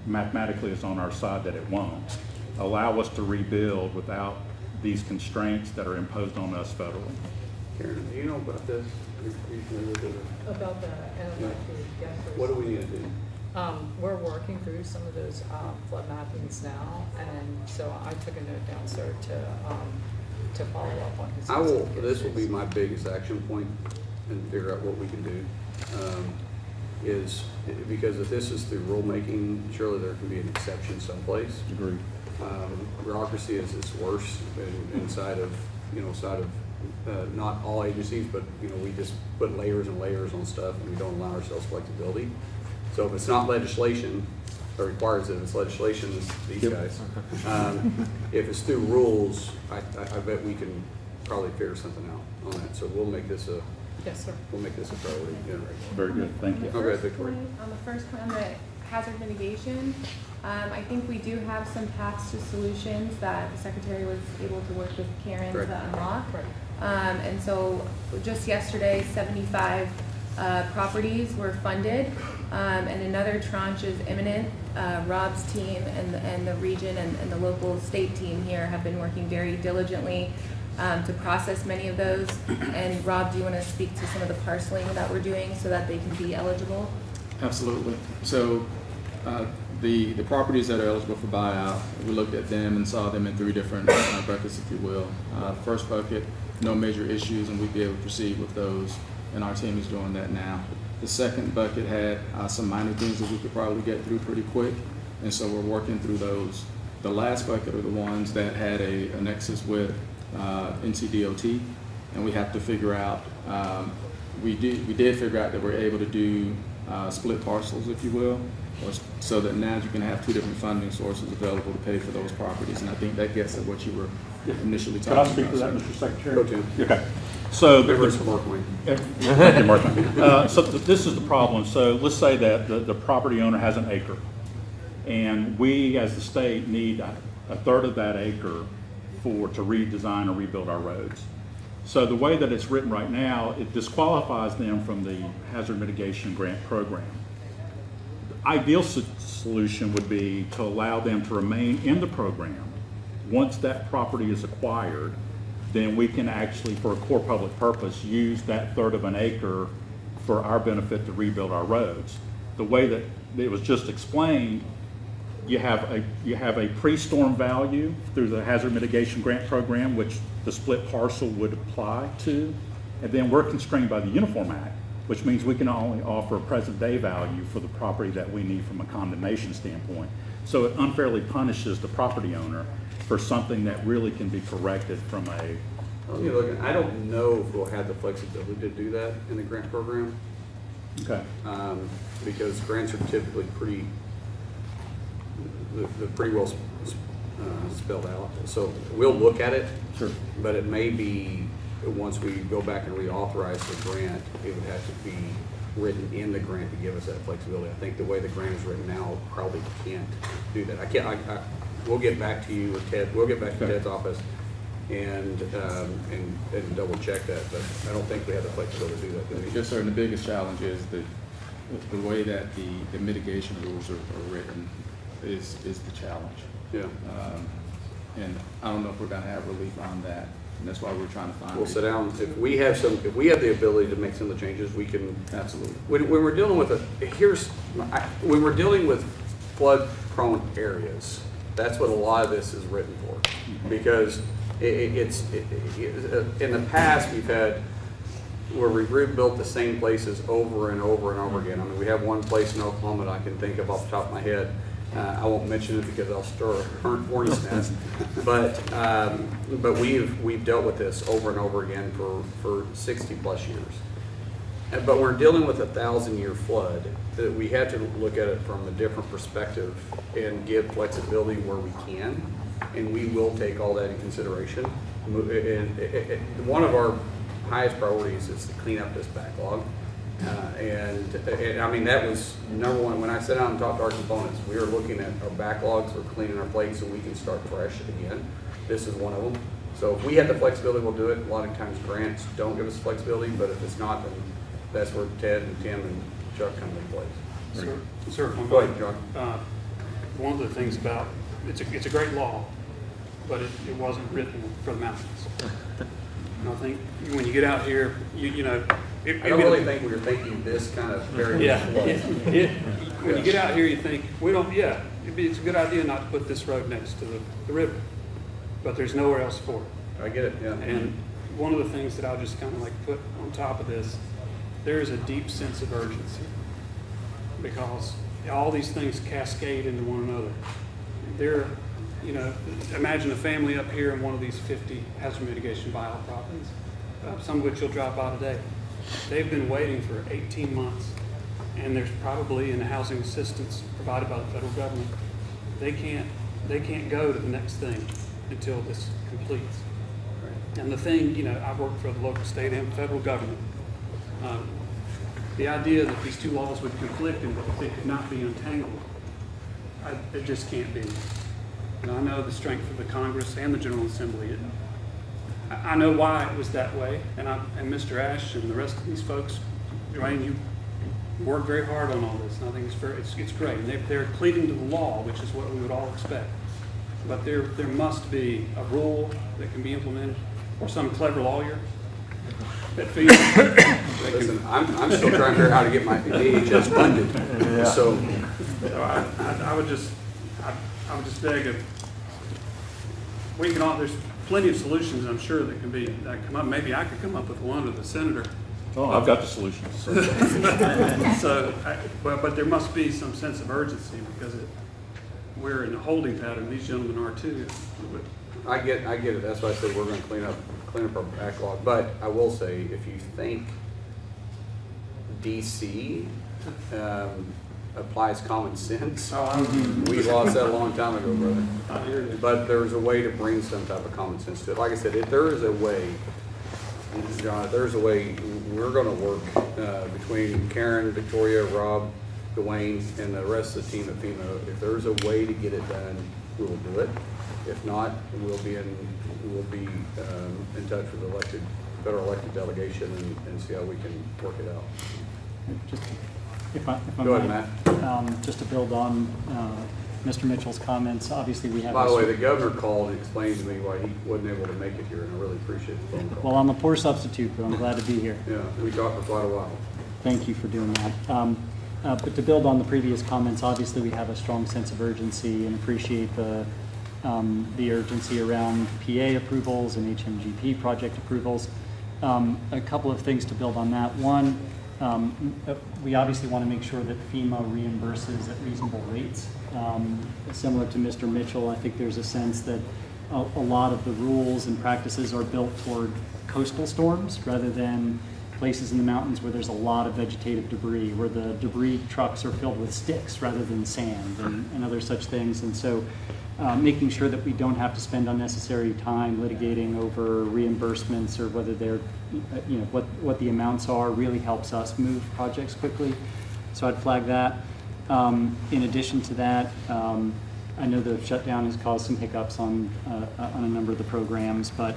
mathematically is on our side that it won't. Allow us to rebuild without these constraints that are imposed on us federally. Karen, do you know about this? About the NLIP guest list. What do we need to do? We're working through some of those flood mappings now, and so I took a note down, sir, to follow up on his. This will be my biggest action point and figure out what we can do. Is because if this is through rulemaking, surely there can be an exception someplace. Agreed. Bureaucracy is worse inside of not all agencies, but we just put layers and layers on stuff, and we don't allow ourselves flexibility. So if it's not legislation, or requires it, if it's legislation, it's these guys. If it's through rules, I bet we can probably figure something out on that. So we'll make this a Yes, sir. We'll make this a priority. Very good. Thank you. On the first point on the hazard mitigation, I think we do have some paths to solutions that the Secretary was able to work with Karen to unlock. And so just yesterday, 75 properties were funded, and another tranche is imminent. Rob's team and the region and the local state team here have been working very diligently to process many of those. And Rob, do you want to speak to some of the parceling that we're doing so that they can be eligible? Absolutely. So the properties that are eligible for buyout, we looked at them and saw them in 3 different buckets, if you will. First bucket, no major issues, and we'd be able to proceed with those, and our team is doing that now. The second bucket had some minor things that we could probably get through pretty quick, and so we're working through those. The last bucket are the ones that had a nexus with NCDOT, and we have to figure out, we did figure out that we're able to do split parcels, if you will, so that now you can have 2 different funding sources available to pay for those properties, and I think that gets at what you were initially talking about. Could I speak to that, Mr. Secretary? Go to. Okay. So, Markwayne. Thank you, Markwayne. So this is the problem. So let's say that the property owner has an acre, and we, as the state, need a third of that acre to redesign or rebuild our roads. So the way that it's written right now, it disqualifies them from the hazard mitigation grant program. The ideal solution would be to allow them to remain in the program. Once that property is acquired, then we can actually, for a core public purpose, use that third of an acre for our benefit to rebuild our roads. The way that it was just explained, you have a pre-storm value through the hazard mitigation grant program, which the split parcel would apply to, and then we're constrained by the Uniform Act, which means we can only offer a present day value for the property that we need from a condemnation standpoint. So it unfairly punishes the property owner for something that really can be corrected from a... I don't know if we'll have the flexibility to do that in the grant program. Okay. Because grants are typically they're pretty well spelled out. So we'll look at it. Sure. But it may be, once we go back and reauthorize the grant, it would have to be written in the grant to give us that flexibility. I think the way the grant is written now probably can't do that. We'll get back to you, or Ted. We'll get back to Ted's office and double check that. But I don't think we have the flexibility to do that, do we? Yes, sir. And the biggest challenge is the way that the mitigation rules are written is the challenge. Yeah. And I don't know if we're going to have relief on that. And that's why we're trying to find. We'll sit down. If we have the ability to make some of the changes, we can. Absolutely. When we're dealing with when we're dealing with flood-prone areas, that's what a lot of this is written for. Because it's in the past we've had where we've rebuilt the same places over and over and over again. I mean, we have one place in Oklahoma that I can think of off the top of my head. I won't mention it because I'll stir a current hornet's nest. But we've dealt with this over and over again for 60 plus years. But we're dealing with a 1,000-year flood that we have to look at it from a different perspective and give flexibility where we can, and we will take all that in consideration. And one of our highest priorities is to clean up this backlog. And I mean, that was number one. When I sat down and talked to our components, we were looking at our backlogs, we're cleaning our plates so we can start fresh again. This is one of them. So if we had the flexibility, we'll do it. A lot of times grants don't give us flexibility, but if it's not, then that's where Ted and Tim and Chuck come into place. Sir, go ahead, John. One of the things about, it's a great law, but it wasn't written for the mountains. And I think when you get out here, you know. I don't really think we were thinking this kind of very when you get out here, you think, it's a good idea not to put this road next to the river, but there's nowhere else for it. I get it, yeah. And one of the things that I'll just kind of like put on top of this, there is a deep sense of urgency because all these things cascade into one another. Imagine a family up here in one of these 50 hazard mitigation buyout properties, some of which you'll drive by today. They've been waiting for 18 months, and there's probably in the housing assistance provided by the federal government. They can't go to the next thing until this completes. Right. And the thing, I've worked for the local, state, and federal government. The idea that these two laws would conflict and that they could not be untangled, it just can't be. And I know the strength of the Congress and the General Assembly. I know why it was that way, and Mr. Ash and the rest of these folks, Dwayne, you worked very hard on all this, and I think it's great. And they're pleading to the law, which is what we would all expect. But there must be a rule that can be implemented, or some clever lawyer that feels. Listen, I'm still trying to figure out how to get my DHS funded. Yeah. So I would just beg there's plenty of solutions, I'm sure, that come up. Maybe I could come up with one, or the senator. Oh, I've got the solutions. But there must be some sense of urgency because we're in a holding pattern. These gentlemen are too. I get it. That's why I said we're going to clean up our backlog. But I will say, if you think DC applies common sense, we lost that a long time ago, brother. But there's a way to bring some type of common sense to it. Like I said, if there is a way, John, if there's a way, we're going to work between Karen, Victoria, Rob, Dwayne, and the rest of the team at FEMA. If there's a way to get it done, we will do it. If not, we'll be in touch with the federal elected delegation and see how we can work it out. Just, if I Go ahead, Matt. Just to build on Mr. Mitchell's comments, obviously we have. By the way, the governor called and explained to me why he wasn't able to make it here, and I really appreciate the phone call. Well, I'm a poor substitute, but I'm glad to be here. Yeah, we talked for quite a while. Thank you for doing that. But to build on the previous comments, obviously we have a strong sense of urgency and appreciate the urgency around PA approvals and HMGP project approvals. A couple of things to build on that. One, we obviously want to make sure that FEMA reimburses at reasonable rates. Similar to Mr. Mitchell, I think there's a sense that a lot of the rules and practices are built toward coastal storms rather than places in the mountains where there's a lot of vegetative debris, where the debris trucks are filled with sticks rather than sand and other such things. And so making sure that we don't have to spend unnecessary time litigating over reimbursements or whether they're, what the amounts are really helps us move projects quickly. So I'd flag that. In addition to that, I know the shutdown has caused some hiccups on a number of the programs, but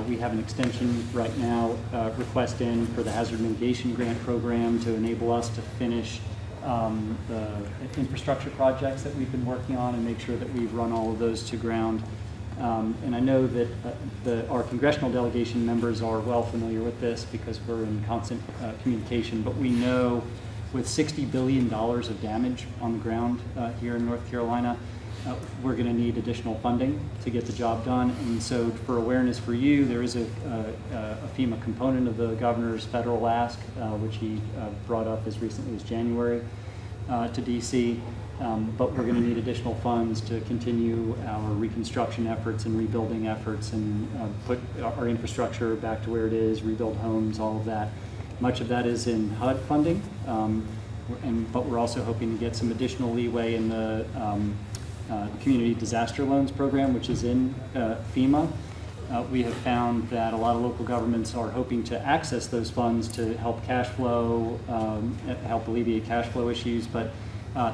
we have an extension right now request in for the hazard mitigation grant program to enable us to finish the infrastructure projects that we've been working on and make sure that we've run all of those to ground. And I know that our congressional delegation members are well familiar with this because we're in constant communication, but we know with $60 billion of damage on the ground here in North Carolina, we're going to need additional funding to get the job done. And so for awareness for you, there is a FEMA component of the governor's federal ask, which he brought up as recently as January to DC. But we're going to need additional funds to continue our reconstruction efforts and rebuilding efforts and put our infrastructure back to where it is, rebuild homes, all of that. Much of that is in HUD funding, but we're also hoping to get some additional leeway in the Community Disaster Loans Program, which is in FEMA. we have found that a lot of local governments are hoping to access those funds to help cash flow, help alleviate cash flow issues, but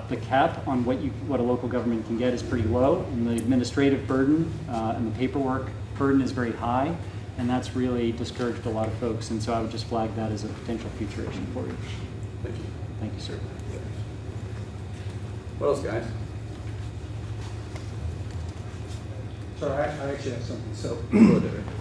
the cap on what a local government can get is pretty low, and the administrative burden and the paperwork burden is very high, and that's really discouraged a lot of folks, and so I would just flag that as a potential future issue for you. Thank you. Thank you, sir. What else, guys? So I actually have something. So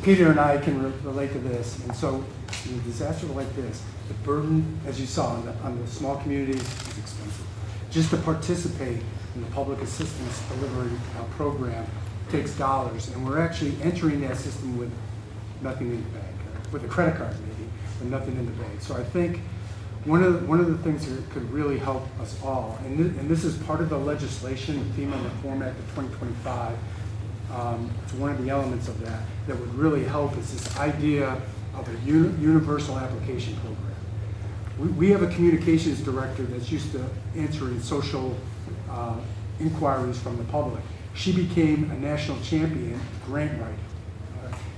Peter and I can relate to this. And so in a disaster like this, the burden, as you saw, on the small communities is expensive. Just to participate in the public assistance delivery program takes dollars. And we're actually entering that system with nothing in the bank, with a credit card maybe, but nothing in the bank. So I think one of the things that could really help us all, and this is part of the legislation, FEMA Reform Act of 2025, it's one of the elements of that would really help is this idea of a universal application program. We have a communications director that's used to answering social inquiries from the public. She became a national champion grant writing,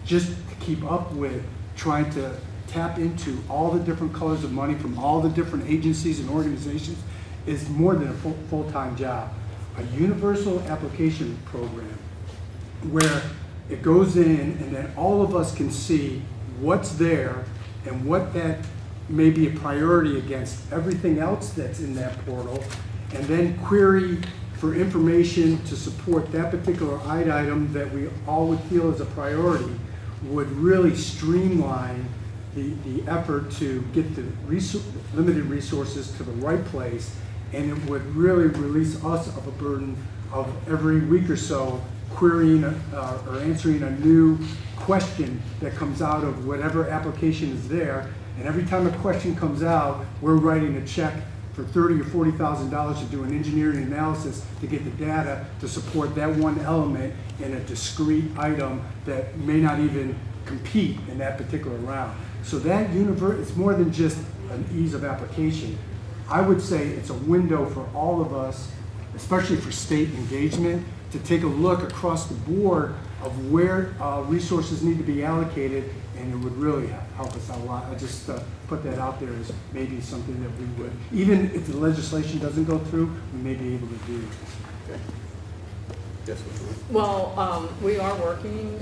just to keep up with trying to tap into all the different colors of money from all the different agencies and organizations is more than a full-time job. A universal application program where it goes in and then all of us can see what's there and what that may be a priority against everything else that's in that portal, and then query for information to support that particular item that we all would feel is a priority, would really streamline the effort to get the limited resources to the right place, and it would really release us of a burden of every week or so querying or answering a new question that comes out of whatever application is there. And every time a question comes out, we're writing a check for $30,000 or $40,000 to do an engineering analysis to get the data to support that one element in a discrete item that may not even compete in that particular round. So that it's more than just an ease of application. I would say it's a window for all of us, especially for state engagement, to take a look across the board of where resources need to be allocated, and it would really help us out a lot. I just put that out there as maybe something that we would, even if the legislation doesn't go through, we may be able to do. Okay. Yes, well, we are working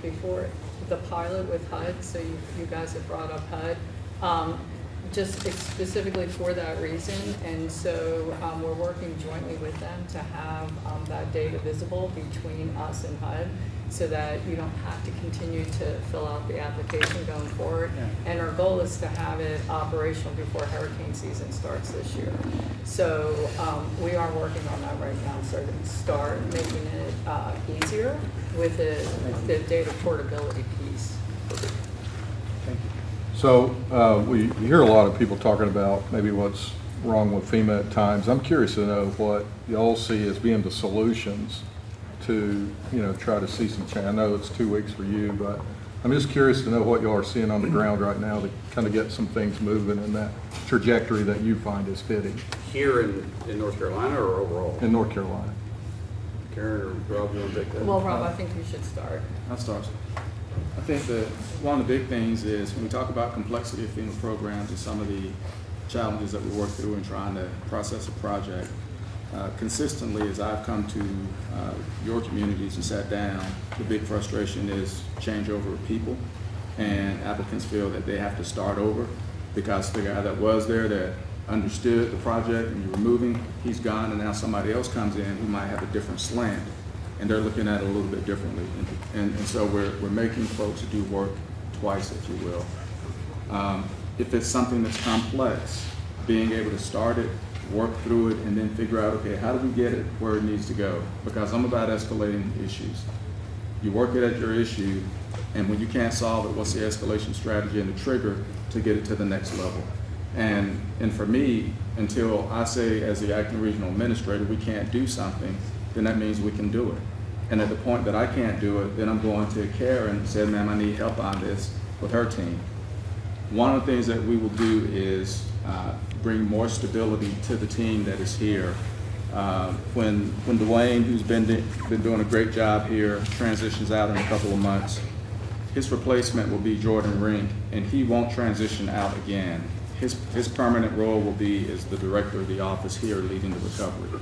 before the pilot with HUD, so you guys have brought up HUD. Just specifically for that reason, and so we're working jointly with them to have that data visible between us and HUD, so that you don't have to continue to fill out the application going forward. Yeah. And our goal is to have it operational before hurricane season starts this year. So we are working on that right now, so to start making it easier with the data portability piece. Thank you. So we hear a lot of people talking about maybe what's wrong with FEMA at times. I'm curious to know what y'all see as being the solutions to, try to see some change. I know it's 2 weeks for you, but I'm just curious to know what y'all are seeing on the ground right now to kind of get some things moving in that trajectory that you find is fitting. Here in North Carolina or overall? In North Carolina. Karen or Rob, you want to take that? Well, Rob, I think you should start. I'll start. I think that one of the big things is when we talk about complexity of FEMA programs and some of the challenges that we work through in trying to process a project, consistently as I've come to your communities and sat down, the big frustration is changeover of people, and applicants feel that they have to start over because the guy that was there that understood the project and you were moving, he's gone, and now somebody else comes in who might have a different slant, and they're looking at it a little bit differently. And so we're making folks do work twice, if you will. If it's something that's complex, being able to start it, work through it, and then figure out, okay, how do we get it where it needs to go? Because I'm about escalating issues. You work it at your issue, and when you can't solve it, what's the escalation strategy and the trigger to get it to the next level? And for me, until I say as the acting regional administrator, we can't do something, then that means we can do it. And at the point that I can't do it, then I'm going to Karen and say, ma'am, I need help on this with her team. One of the things that we will do is bring more stability to the team that is here. When Dwayne, who's been doing a great job here, transitions out in a couple of months, His replacement will be Jordan Rink, and he won't transition out again. His permanent role will be as the director of the office here leading the recovery.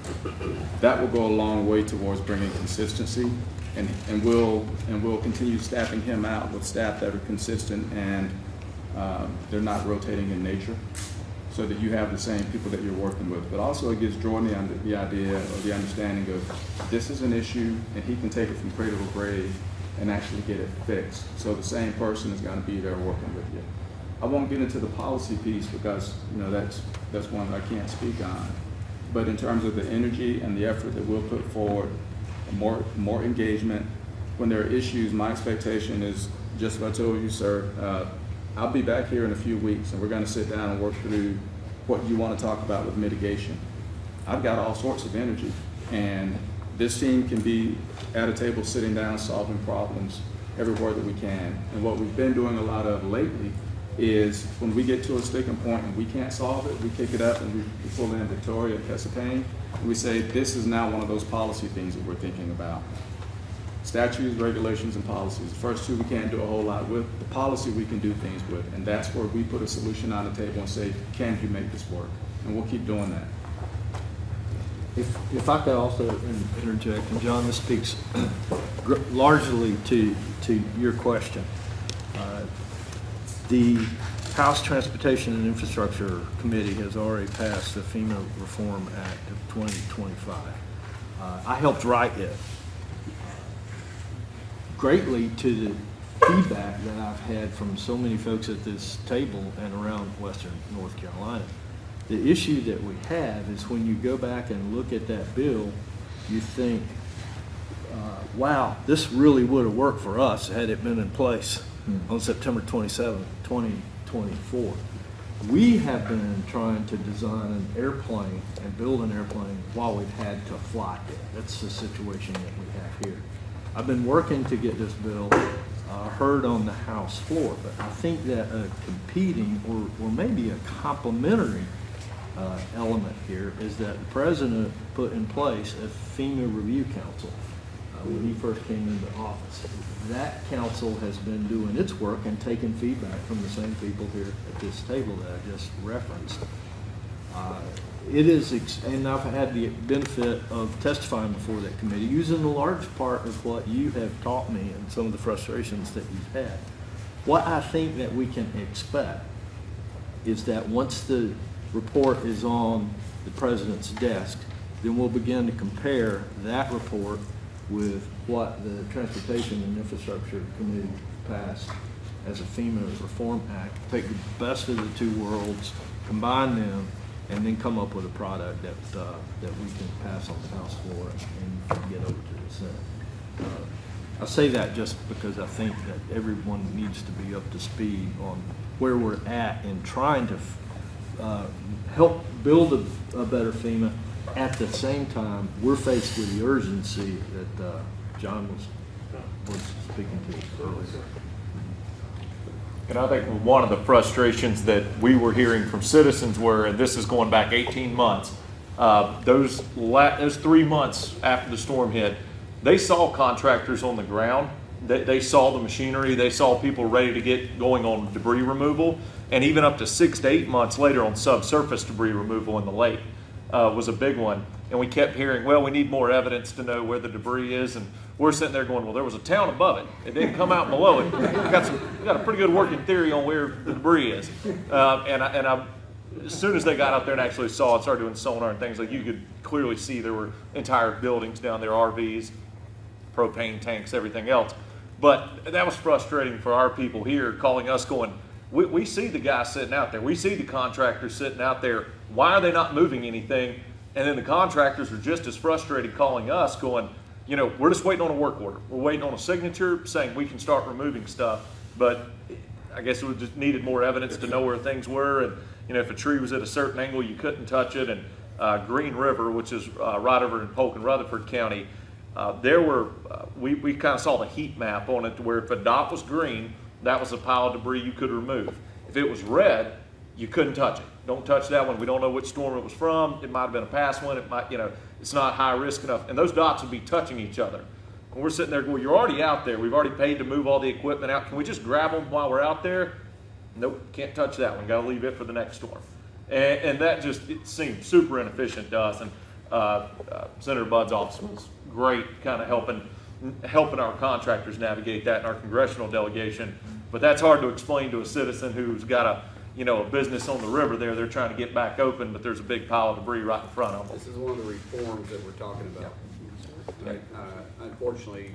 That will go a long way towards bringing consistency, and we'll continue staffing him out with staff that are consistent and they're not rotating in nature, so that you have the same people that you're working with. But also it gives Jordan the idea or the understanding of this is an issue and he can take it from cradle to grave and actually get it fixed. So the same person is going to be there working with you. I won't get into the policy piece because that's one that I can't speak on. But in terms of the energy and the effort that we'll put forward, more engagement. When there are issues, my expectation is just what I told you, sir. I'll be back here in a few weeks and we're going to sit down and work through what you want to talk about with mitigation. I've got all sorts of energy, and this team can be at a table sitting down solving problems everywhere that we can. And what we've been doing a lot of lately is when we get to a sticking point and we can't solve it, we kick it up and we pull in Victoria and Casapane, and we say, this is now one of those policy things that we're thinking about. Statutes, regulations, and policies. The first two we can't do a whole lot with. The policy we can do things with, and that's where we put a solution on the table and say, can you make this work? And we'll keep doing that. If I could also interject, and John, this speaks largely to your question. The House Transportation and Infrastructure Committee has already passed the FEMA Reform Act of 2025. I helped write it. Greatly to the feedback that I've had from so many folks at this table and around Western North Carolina. The issue that we have is when you go back and look at that bill, you think, wow, this really would have worked for us had it been in place on September 27, 2024. We have been trying to design an airplane and build an airplane while we've had to fly it. That's the situation that we have here. I've been working to get this bill heard on the House floor, but I think that a competing or maybe a complementary element here is that the President put in place a FEMA Review Council when he first came into office. That council has been doing its work and taking feedback from the same people here at this table that I just referenced. It is, and I've had the benefit of testifying before that committee, using a large part of what you have taught me and some of the frustrations that you've had. What I think that we can expect is that once the report is on the President's desk, then we'll begin to compare that report with what the Transportation and Infrastructure Committee passed as a FEMA Reform Act, take the best of the two worlds, combine them, and then come up with a product that we can pass on the House floor and get over to the Senate. I say that just because I think that everyone needs to be up to speed on where we're at in trying to help build a better FEMA. At the same time, we're faced with the urgency that John was speaking to earlier. And I think one of the frustrations that we were hearing from citizens were, and this is going back 18 months, those 3 months after the storm hit, they saw contractors on the ground. They saw the machinery. They saw people ready to get going on debris removal. And even up to 6 to 8 months later on subsurface debris removal in the lake was a big one. And we kept hearing, well, we need more evidence to know where the debris is. And we're sitting there going, well, there was a town above it. It didn't come out below it. We got a pretty good working theory on where the debris is. As soon as they got out there and actually saw it, started doing sonar and things, like you could clearly see there were entire buildings down there, RVs, propane tanks, everything else. But that was frustrating for our people here, calling us going, we see the guys sitting out there. We see the contractors sitting out there. Why are they not moving anything? And then the contractors are just as frustrated calling us going, you know, we're just waiting on a work order. We're waiting on a signature saying we can start removing stuff. But I guess we just needed more evidence to know where things were. And, you know, if a tree was at a certain angle, you couldn't touch it. And Green River, which is right over in Polk and Rutherford County, we kind of saw the heat map on it to where if a dot was green, that was a pile of debris you could remove. If it was red, you couldn't touch it. Don't touch that one. We don't know which storm it was from. It might have been a past one. It might, you know, it's not high risk enough. And those dots would be touching each other. And we're sitting there going, you're already out there. We've already paid to move all the equipment out. Can we just grab them while we're out there? Nope, can't touch that one. Got to leave it for the next storm. And that just, it seemed super inefficient to us. And Senator Budd's office was great, kind of helping our contractors navigate that and our congressional delegation. But that's hard to explain to a citizen who's got a business on the river there. They're trying to get back open, but there's a big pile of debris right in front of them. This is one of the reforms that we're talking about. Right. Unfortunately,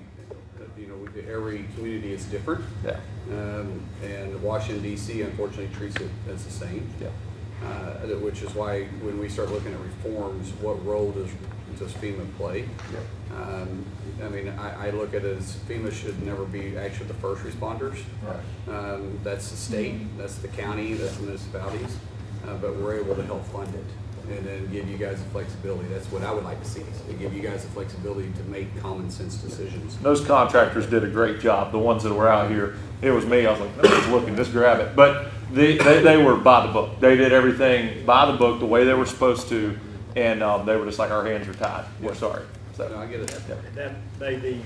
every community is different. Yeah. And Washington, D.C. unfortunately treats it as the same. Yeah. Which is why when we start looking at reforms, what role does FEMA play? Yeah. I mean, I look at it as FEMA should never be actually the first responders. Right. That's the state, that's the county, that's the municipalities, but we're able to help fund it and then give you guys the flexibility. That's what I would like to see, is to give you guys the flexibility to make common sense decisions. Those contractors did a great job. The ones that were out here, it was me. I was like, nobody's looking, just grab it. But they were by the book. They did everything by the book, the way they were supposed to, and they were just like, our hands are tied. We're sorry. So no, I get it. That may be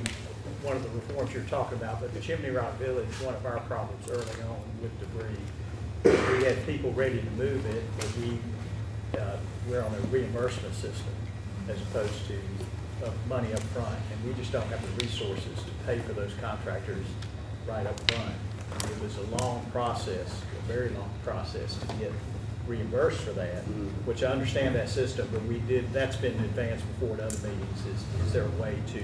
one of the reforms you're talking about, but the Chimney Rock Village, one of our problems early on with debris, we had people ready to move it, but we're on a reimbursement system as opposed to money up front, and we just don't have the resources to pay for those contractors right up front. And it was a long process, a very long process to get reimbursed for that, which I understand that system, but that's been advanced before at other meetings. Is there a way to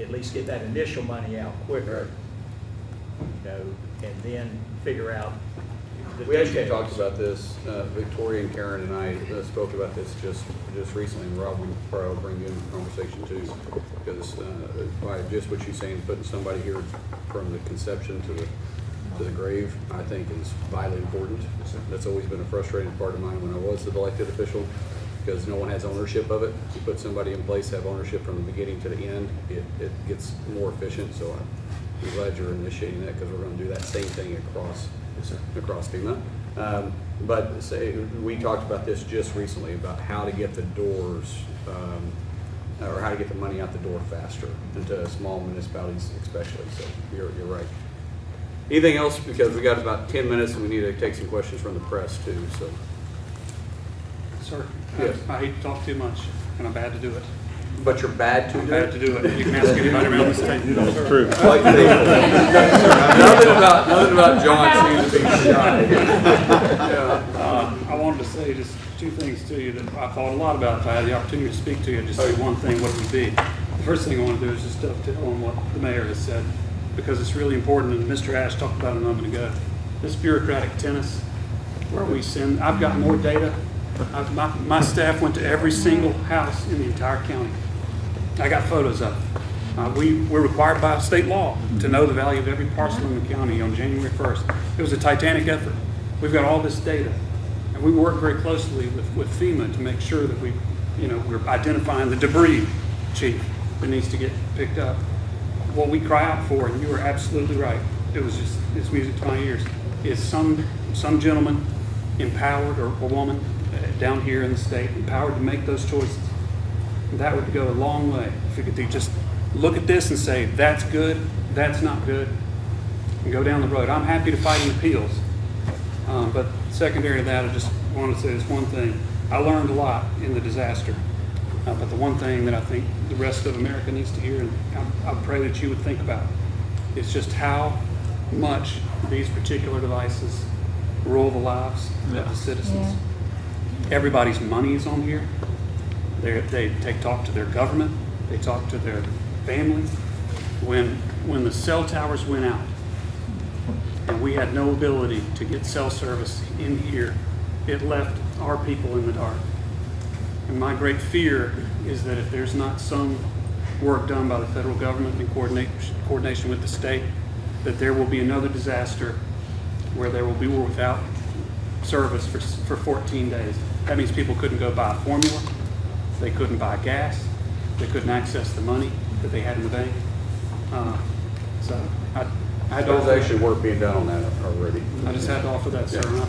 at least get that initial money out quicker, and then figure out the We actually details? talked about this, Victoria and Karen and I spoke about this just recently, and Rob, we probably will bring you into the conversation too, because by just what you're saying, putting somebody here from the conception to the grave, I think is vitally important. That's always been a frustrating part of mine when I was the elected official, because no one has ownership of it. You put somebody in place, have ownership from the beginning to the end, it gets more efficient. So I'm glad you're initiating that, because we're going to do that same thing across FEMA. But we talked about this just recently, about how to get the doors, or how to get the money out the door faster into small municipalities especially. So you're right. Anything else? Because we got about 10 minutes and we need to take some questions from the press too. So, Sir, yes. I hate to talk too much, and I'm bad to do it. But you're bad to do it? Bad to do it. You can ask anybody around this table. That's true. Nothing about John seems to be shy. I wanted to say just two things to you that I thought a lot about. If I had the opportunity to speak to you, just say one thing, what it would be. The first thing I want to do is just dovetail on what the mayor has said, because it's really important, and Mr. Ash talked about it a moment ago. This bureaucratic tennis, where we send, I've got more data. My staff went to every single house in the entire county. I got photos of it. We're required by state law to know the value of every parcel in the county on January 1st. It was a titanic effort. We've got all this data, and we work very closely with FEMA to make sure that we're identifying the debris, Chief, that needs to get picked up. What we cry out for, and you are absolutely right, it's music to my ears, is some gentleman empowered, or a woman down here in the state empowered to make those choices. That would go a long way if you could just look at this and say, that's good, that's not good, and go down the road. I'm happy to fight in appeals, but secondary to that, I just want to say this one thing. I learned a lot in the disaster. But the one thing that I think the rest of America needs to hear, and I pray that you would think about, is just how much these particular devices rule the lives of the citizens. Yeah. Everybody's money is on here. They talk to their government. They talk to their family. When the cell towers went out, and we had no ability to get cell service in here, it left our people in the dark. And my great fear is that if there's not some work done by the federal government in coordination with the state, that there will be another disaster where there will be without service for 14 days. That means people couldn't go buy a formula, they couldn't buy gas, they couldn't access the money that they had in the bank. So I had to There's actually work being done on that already. I just had to offer that, sir. And I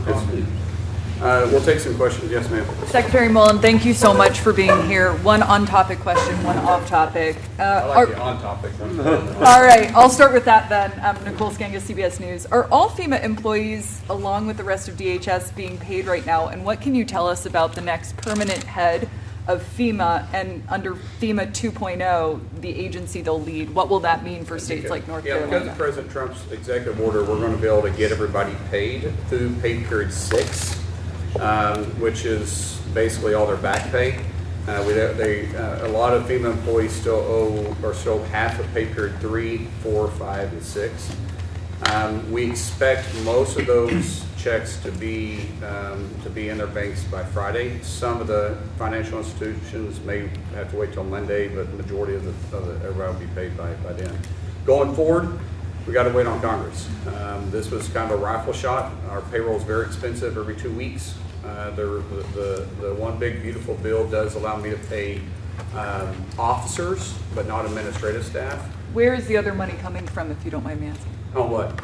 We'll take some questions. Yes, ma'am. Secretary Mullin, thank you so much for being here. One on-topic question, one off-topic. I like the on-topic. All right, I'll start with that then. Nicole Skangas, CBS News. Are all FEMA employees, along with the rest of DHS, being paid right now? And what can you tell us about the next permanent head of FEMA, and under FEMA 2.0, the agency they'll lead? What will that mean for states like North Carolina? Because of President Trump's executive order, we're going to be able to get everybody paid through pay period 6, which is basically all their back pay. A lot of FEMA employees still still half of pay period 3, 4, 5, and 6. We expect most of those checks to be in their banks by Friday. Some of the financial institutions may have to wait till Monday, but the majority of everybody will be paid by then. Going forward, we got to wait on Congress. This was kind of a rifle shot. Our payroll is very expensive every 2 weeks. The one big beautiful bill does allow me to pay officers, but not administrative staff. Where is the other money coming from, if you don't mind me asking? On what?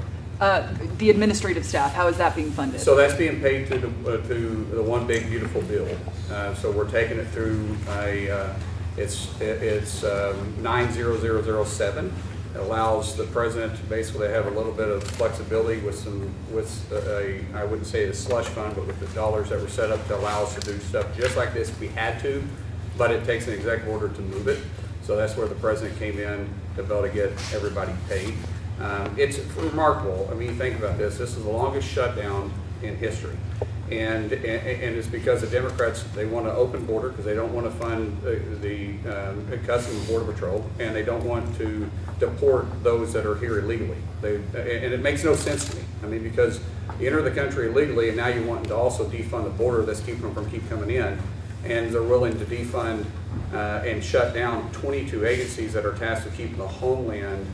The administrative staff, how is that being funded? So that's being paid through the one big beautiful bill. So we're taking it through it's 90007. It allows the president to basically have a little bit of flexibility with I wouldn't say a slush fund, but with the dollars that were set up to allow us to do stuff just like this if we had to, but it takes an executive order to move it. So that's where the president came in to be able to get everybody paid. It's remarkable. I mean, think about this. This is the longest shutdown in history. And it's because the Democrats, they want an open border because they don't want to fund the Customs and Border Patrol, and they don't want to deport those that are here illegally. And it makes no sense to me. I mean, because you enter the country illegally, and now you want to also defund the border that's keeping them from keep coming in, and they're willing to defund and shut down 22 agencies that are tasked with keeping the Homeland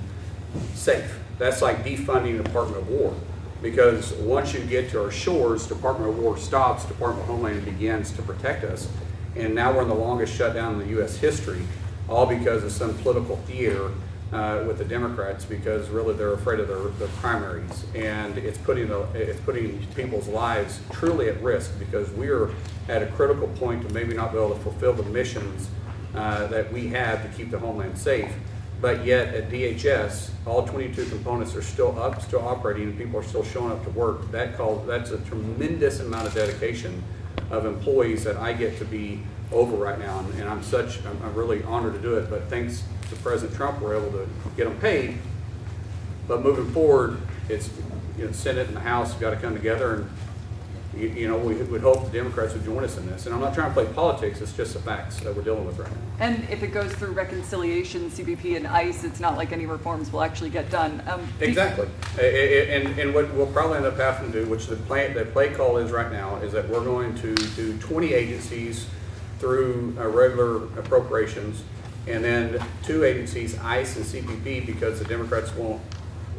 safe. That's like defunding the Department of War. Because once you get to our shores, Department of War stops, Department of Homeland begins to protect us. And now we're in the longest shutdown in the U.S. history, all because of some political theater with the Democrats, because really they're afraid of their primaries. And it's putting people's lives truly at risk, because we're at a critical point to maybe not be able to fulfill the missions that we have to keep the Homeland safe. But yet at DHS, all 22 components are still up, still operating, and people are still showing up to work. That's a tremendous amount of dedication of employees that I get to be over right now, and I'm really honored to do it. But thanks to President Trump, we're able to get them paid. But moving forward, it's Senate and the House have got to come together, and we would hope the Democrats would join us in this. And I'm not trying to play politics, it's just the facts that we're dealing with right now. And if it goes through reconciliation, CBP and ICE, it's not like any reforms will actually get done. Exactly. And what we'll probably end up having to do, which the play call is right now, is that we're going to do 20 agencies through regular appropriations, and then 2 agencies, ICE and CBP, because the Democrats won't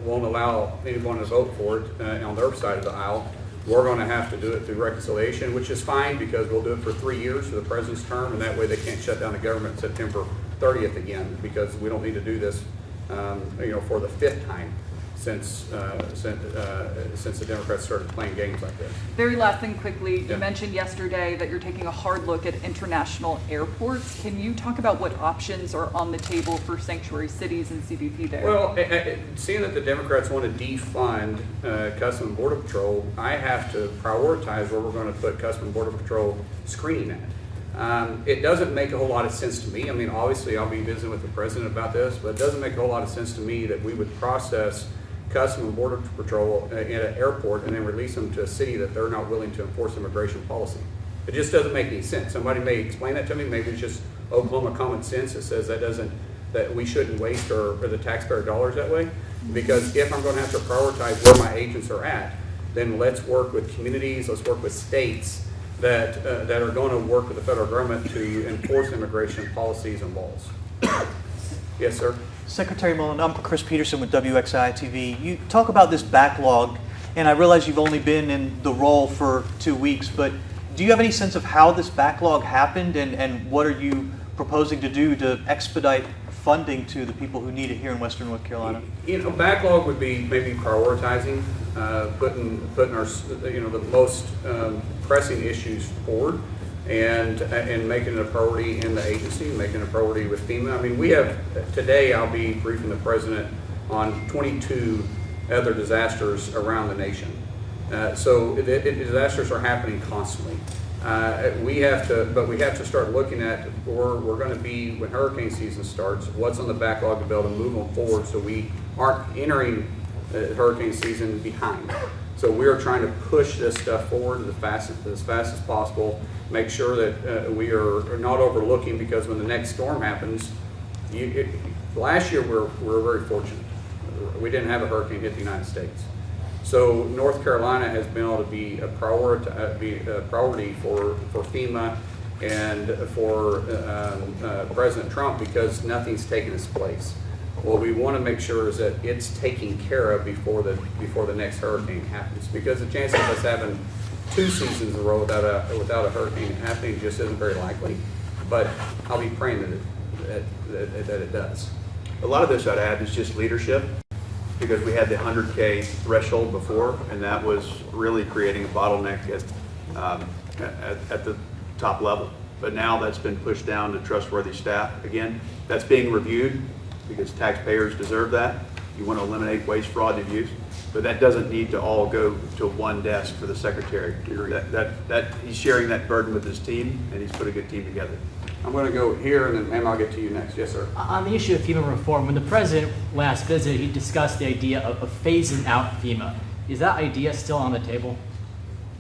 allow anyone to vote for it on their side of the aisle. We're going to have to do it through reconciliation, which is fine because we'll do it for 3 years for the president's term, and that way they can't shut down the government September 30th again, because we don't need to do this, for the 5th time since the Democrats started playing games like this. Very last thing quickly, Yeah. you mentioned yesterday that you're taking a hard look at international airports. Can you talk about what options are on the table for sanctuary cities and CBP there? Well, seeing that the Democrats want to defund Customs and Border Patrol, I have to prioritize where we're going to put Customs and Border Patrol screening at. It doesn't make a whole lot of sense to me. I mean, obviously I'll be visiting with the president about this, but it doesn't make a whole lot of sense to me that we would process Customs and Border Patrol at an airport and then release them to a city that they're not willing to enforce immigration policy. It just doesn't make any sense. Somebody may explain that to me. Maybe it's just Oklahoma common sense that says that we shouldn't waste the taxpayer dollars that way. Because if I'm going to have to prioritize where my agents are at, then let's work with communities, let's work with states that are going to work with the federal government to enforce immigration policies and laws. Yes, sir. Secretary Mullin, I'm Chris Peterson with WXI-TV. You talk about this backlog, and I realize you've only been in the role for 2 weeks, but do you have any sense of how this backlog happened, and what are you proposing to do to expedite funding to the people who need it here in Western North Carolina? Backlog would be maybe prioritizing, putting our the most pressing issues forward and making it a priority in the agency, making it a priority with FEMA. I mean, we have, today I'll be briefing the President on 22 other disasters around the nation. So disasters are happening constantly. We have to start looking at where we're going to be when hurricane season starts, what's on the backlog to be able to move them forward so we aren't entering hurricane season behind. So we are trying to push this stuff forward as fast as possible, make sure that we are not overlooking, because when the next storm happens, last year we were very fortunate. We didn't have a hurricane hit the United States. So North Carolina has been able to be a priority for FEMA and for President Trump, because nothing's taken its place. What we want to make sure is that it's taken care of before the next hurricane happens, because the chances of us having 2 seasons in a row without a hurricane happening just isn't very likely. But I'll be praying that it does. A lot of this, I'd add, is just leadership, because we had the 100K threshold before, and that was really creating a bottleneck at the top level. But now that's been pushed down to trustworthy staff. Again, that's being reviewed, because taxpayers deserve that. You want to eliminate waste, fraud, and abuse, but that doesn't need to all go to one desk for the secretary. He's sharing that burden with his team, and he's put a good team together. I'm going to go here, and then ma'am, I'll get to you next. Yes, sir. On the issue of FEMA reform, when the president last visited, he discussed the idea of phasing out FEMA. Is that idea still on the table?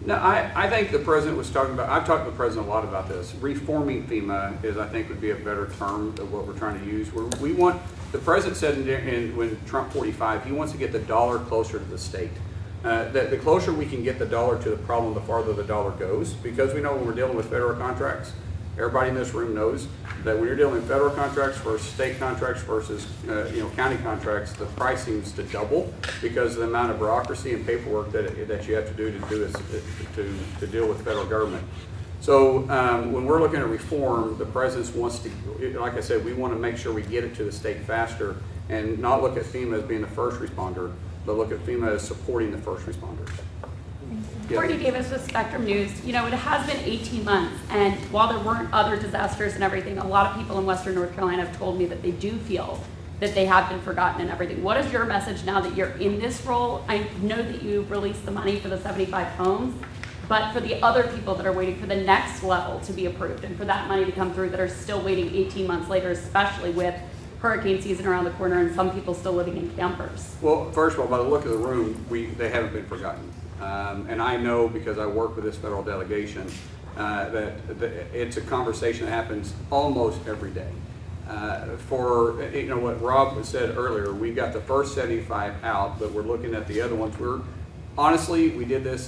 No, I think the president was talking about, I've talked to the president a lot about this. Reforming FEMA is, I think, would be a better term of what we're trying to use. We want, the president said when Trump 45, he wants to get the dollar closer to the state. The closer we can get the dollar to the problem, the farther the dollar goes, because we know when we're dealing with federal contracts, everybody in this room knows that when you're dealing with federal contracts versus state contracts versus county contracts, the price seems to double because of the amount of bureaucracy and paperwork that you have to do to deal with federal government. So when we're looking at reform, the president wants to, like I said, we want to make sure we get it to the state faster and not look at FEMA as being the first responder, but look at FEMA as supporting the first responders. Courtney Davis with Spectrum News. You know, it has been 18 months, and while there weren't other disasters and everything, a lot of people in Western North Carolina have told me that they do feel that they have been forgotten and everything. What is your message now that you're in this role? I know that you've released the money for the 75 homes, but for the other people that are waiting for the next level to be approved and for that money to come through that are still waiting 18 months later, especially with hurricane season around the corner and some people still living in campers? Well, first of all, by the look of the room, they haven't been forgotten. And I know, because I work with this federal delegation, that it's a conversation that happens almost every day. For what Rob said earlier, we've got the first 75 out, but we're looking at the other ones. Honestly, we did this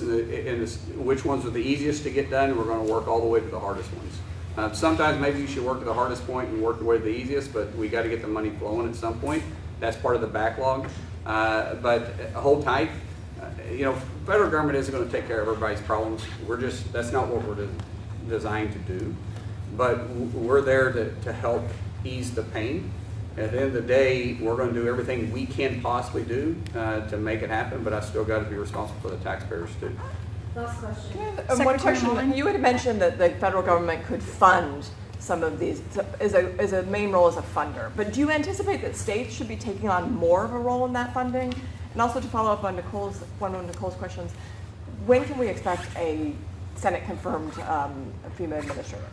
which ones are the easiest to get done, and we're going to work all the way to the hardest ones. Sometimes maybe you should work to the hardest point and work the way to the easiest, but we got to get the money flowing at some point. That's part of the backlog. But hold tight. Federal government isn't going to take care of everybody's problems. That's not what we're designed to do. But we're there to help ease the pain. At the end of the day, we're going to do everything we can possibly do to make it happen, but I still got to be responsible for the taxpayers too. Last question. One question. You had mentioned that the federal government could fund some of these as a main role as a funder, but do you anticipate that states should be taking on more of a role in that funding? And also, to follow up on one of Nicole's questions, when can we expect a Senate-confirmed FEMA administrator?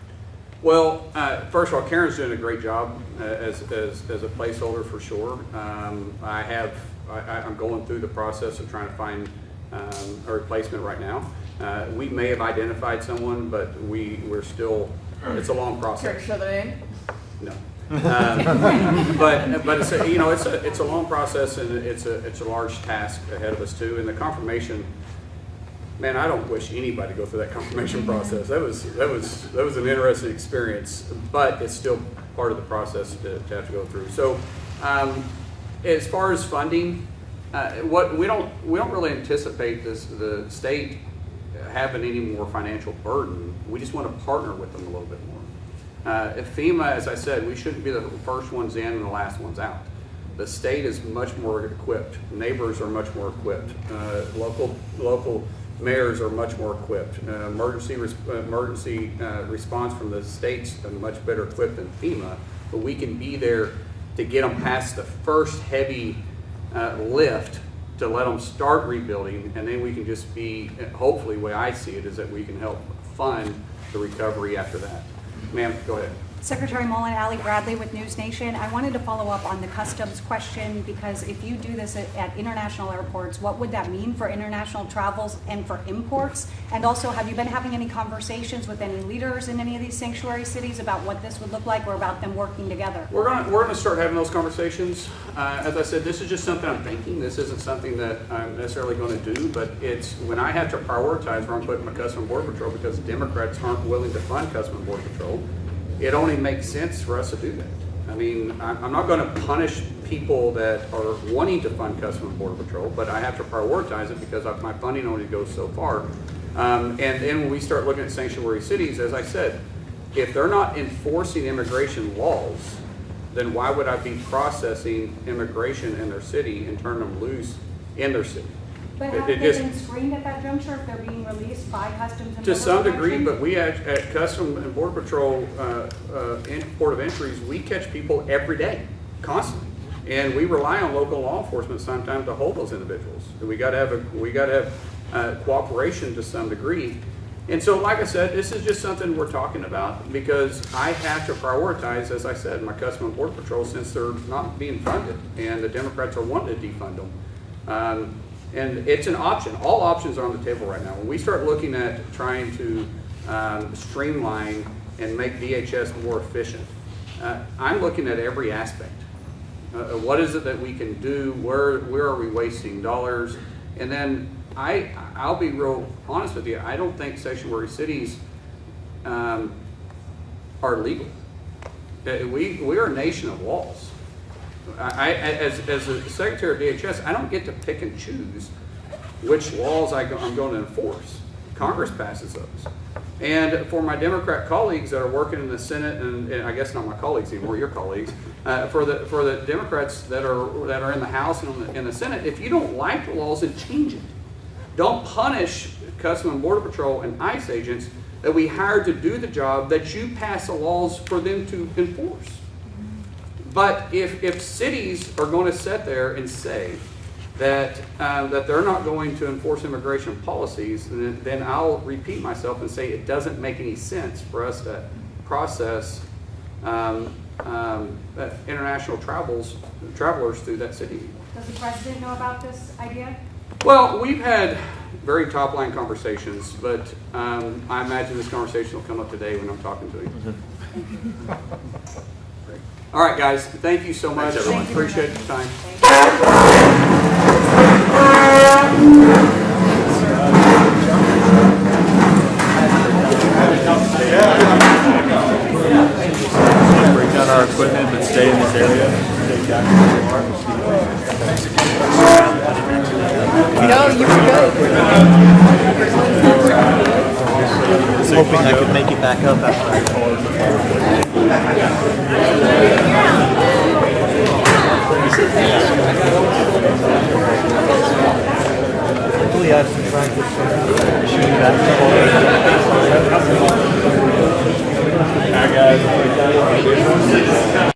Well, first of all, Karen's doing a great job as a placeholder for sure. I'm going through the process of trying to find a replacement right now. We may have identified someone, but we're still. It's a long process. Care to show the name? No. But it's a long process, and it's a large task ahead of us too. And the confirmation, man, I don't wish anybody to go through that confirmation process. That was an interesting experience, but it's still part of the process to have to go through. So, as far as funding, we don't really anticipate the state having any more financial burden. We just want to partner with them a little bit more. If FEMA, as I said, we shouldn't be the first ones in and the last ones out. The state is much more equipped. Neighbors are much more equipped. Local mayors are much more equipped. Emergency response from the states are much better equipped than FEMA, but we can be there to get them past the first heavy lift to let them start rebuilding, and then we can just be, hopefully the way I see it is that we can help fund the recovery after that. Ma'am, go ahead. Secretary Mullin, Allie Bradley with News Nation. I wanted to follow up on the customs question, because if you do this at international airports, what would that mean for international travels and for imports? And also, have you been having any conversations with any leaders in any of these sanctuary cities about what this would look like, or about them working together? We're gonna start having those conversations. As I said, this is just something I'm thinking. This isn't something that I'm necessarily going to do, but it's when I have to prioritize where I'm putting my Customs and Border Patrol, because Democrats aren't willing to fund Customs and Border Patrol. It only makes sense for us to do that. I mean, I'm not going to punish people that are wanting to fund Customs and Border Patrol, but I have to prioritize it because my funding only goes so far. And then when we start looking at sanctuary cities, as I said, if they're not enforcing immigration laws, then why would I be processing immigration in their city and turn them loose in their city? But have they been screened at that juncture if they're being released by Customs and To Border some degree, Protection? but we at Customs and Border Patrol, Port of Entries, we catch people every day, constantly. And we rely on local law enforcement sometimes to hold those individuals. We got to have cooperation to some degree. And so, like I said, this is just something we're talking about because I have to prioritize, as I said, my Customs and Border Patrol, since they're not being funded and the Democrats are wanting to defund them. And it's an option. All options are on the table right now. When we start looking at trying to streamline and make DHS more efficient, I'm looking at every aspect. What is it that we can do? Where are we wasting dollars? And then I'll be real honest with you. I don't think sanctuary cities are legal. We are a nation of laws. As a Secretary of DHS, I don't get to pick and choose which laws I'm going to enforce. Congress passes those. And for my Democrat colleagues that are working in the Senate, and I guess not my colleagues anymore, your colleagues, for the Democrats that are in the House and in the Senate, if you don't like the laws, then change it. Don't punish Customs and Border Patrol and ICE agents that we hired to do the job that you pass the laws for them to enforce. But if cities are going to sit there and say that they're not going to enforce immigration policies, then I'll repeat myself and say it doesn't make any sense for us to process international travelers through that city. Does the president know about this idea? Well, we've had very top-line conversations, but I imagine this conversation will come up today when I'm talking to him. All right, guys. Thank you so much, everyone. Appreciate your time. Break down our equipment, but stay in this area. No, you were good. Hoping I could make it back up after Hopefully I have some practice shooting back. All right, guys.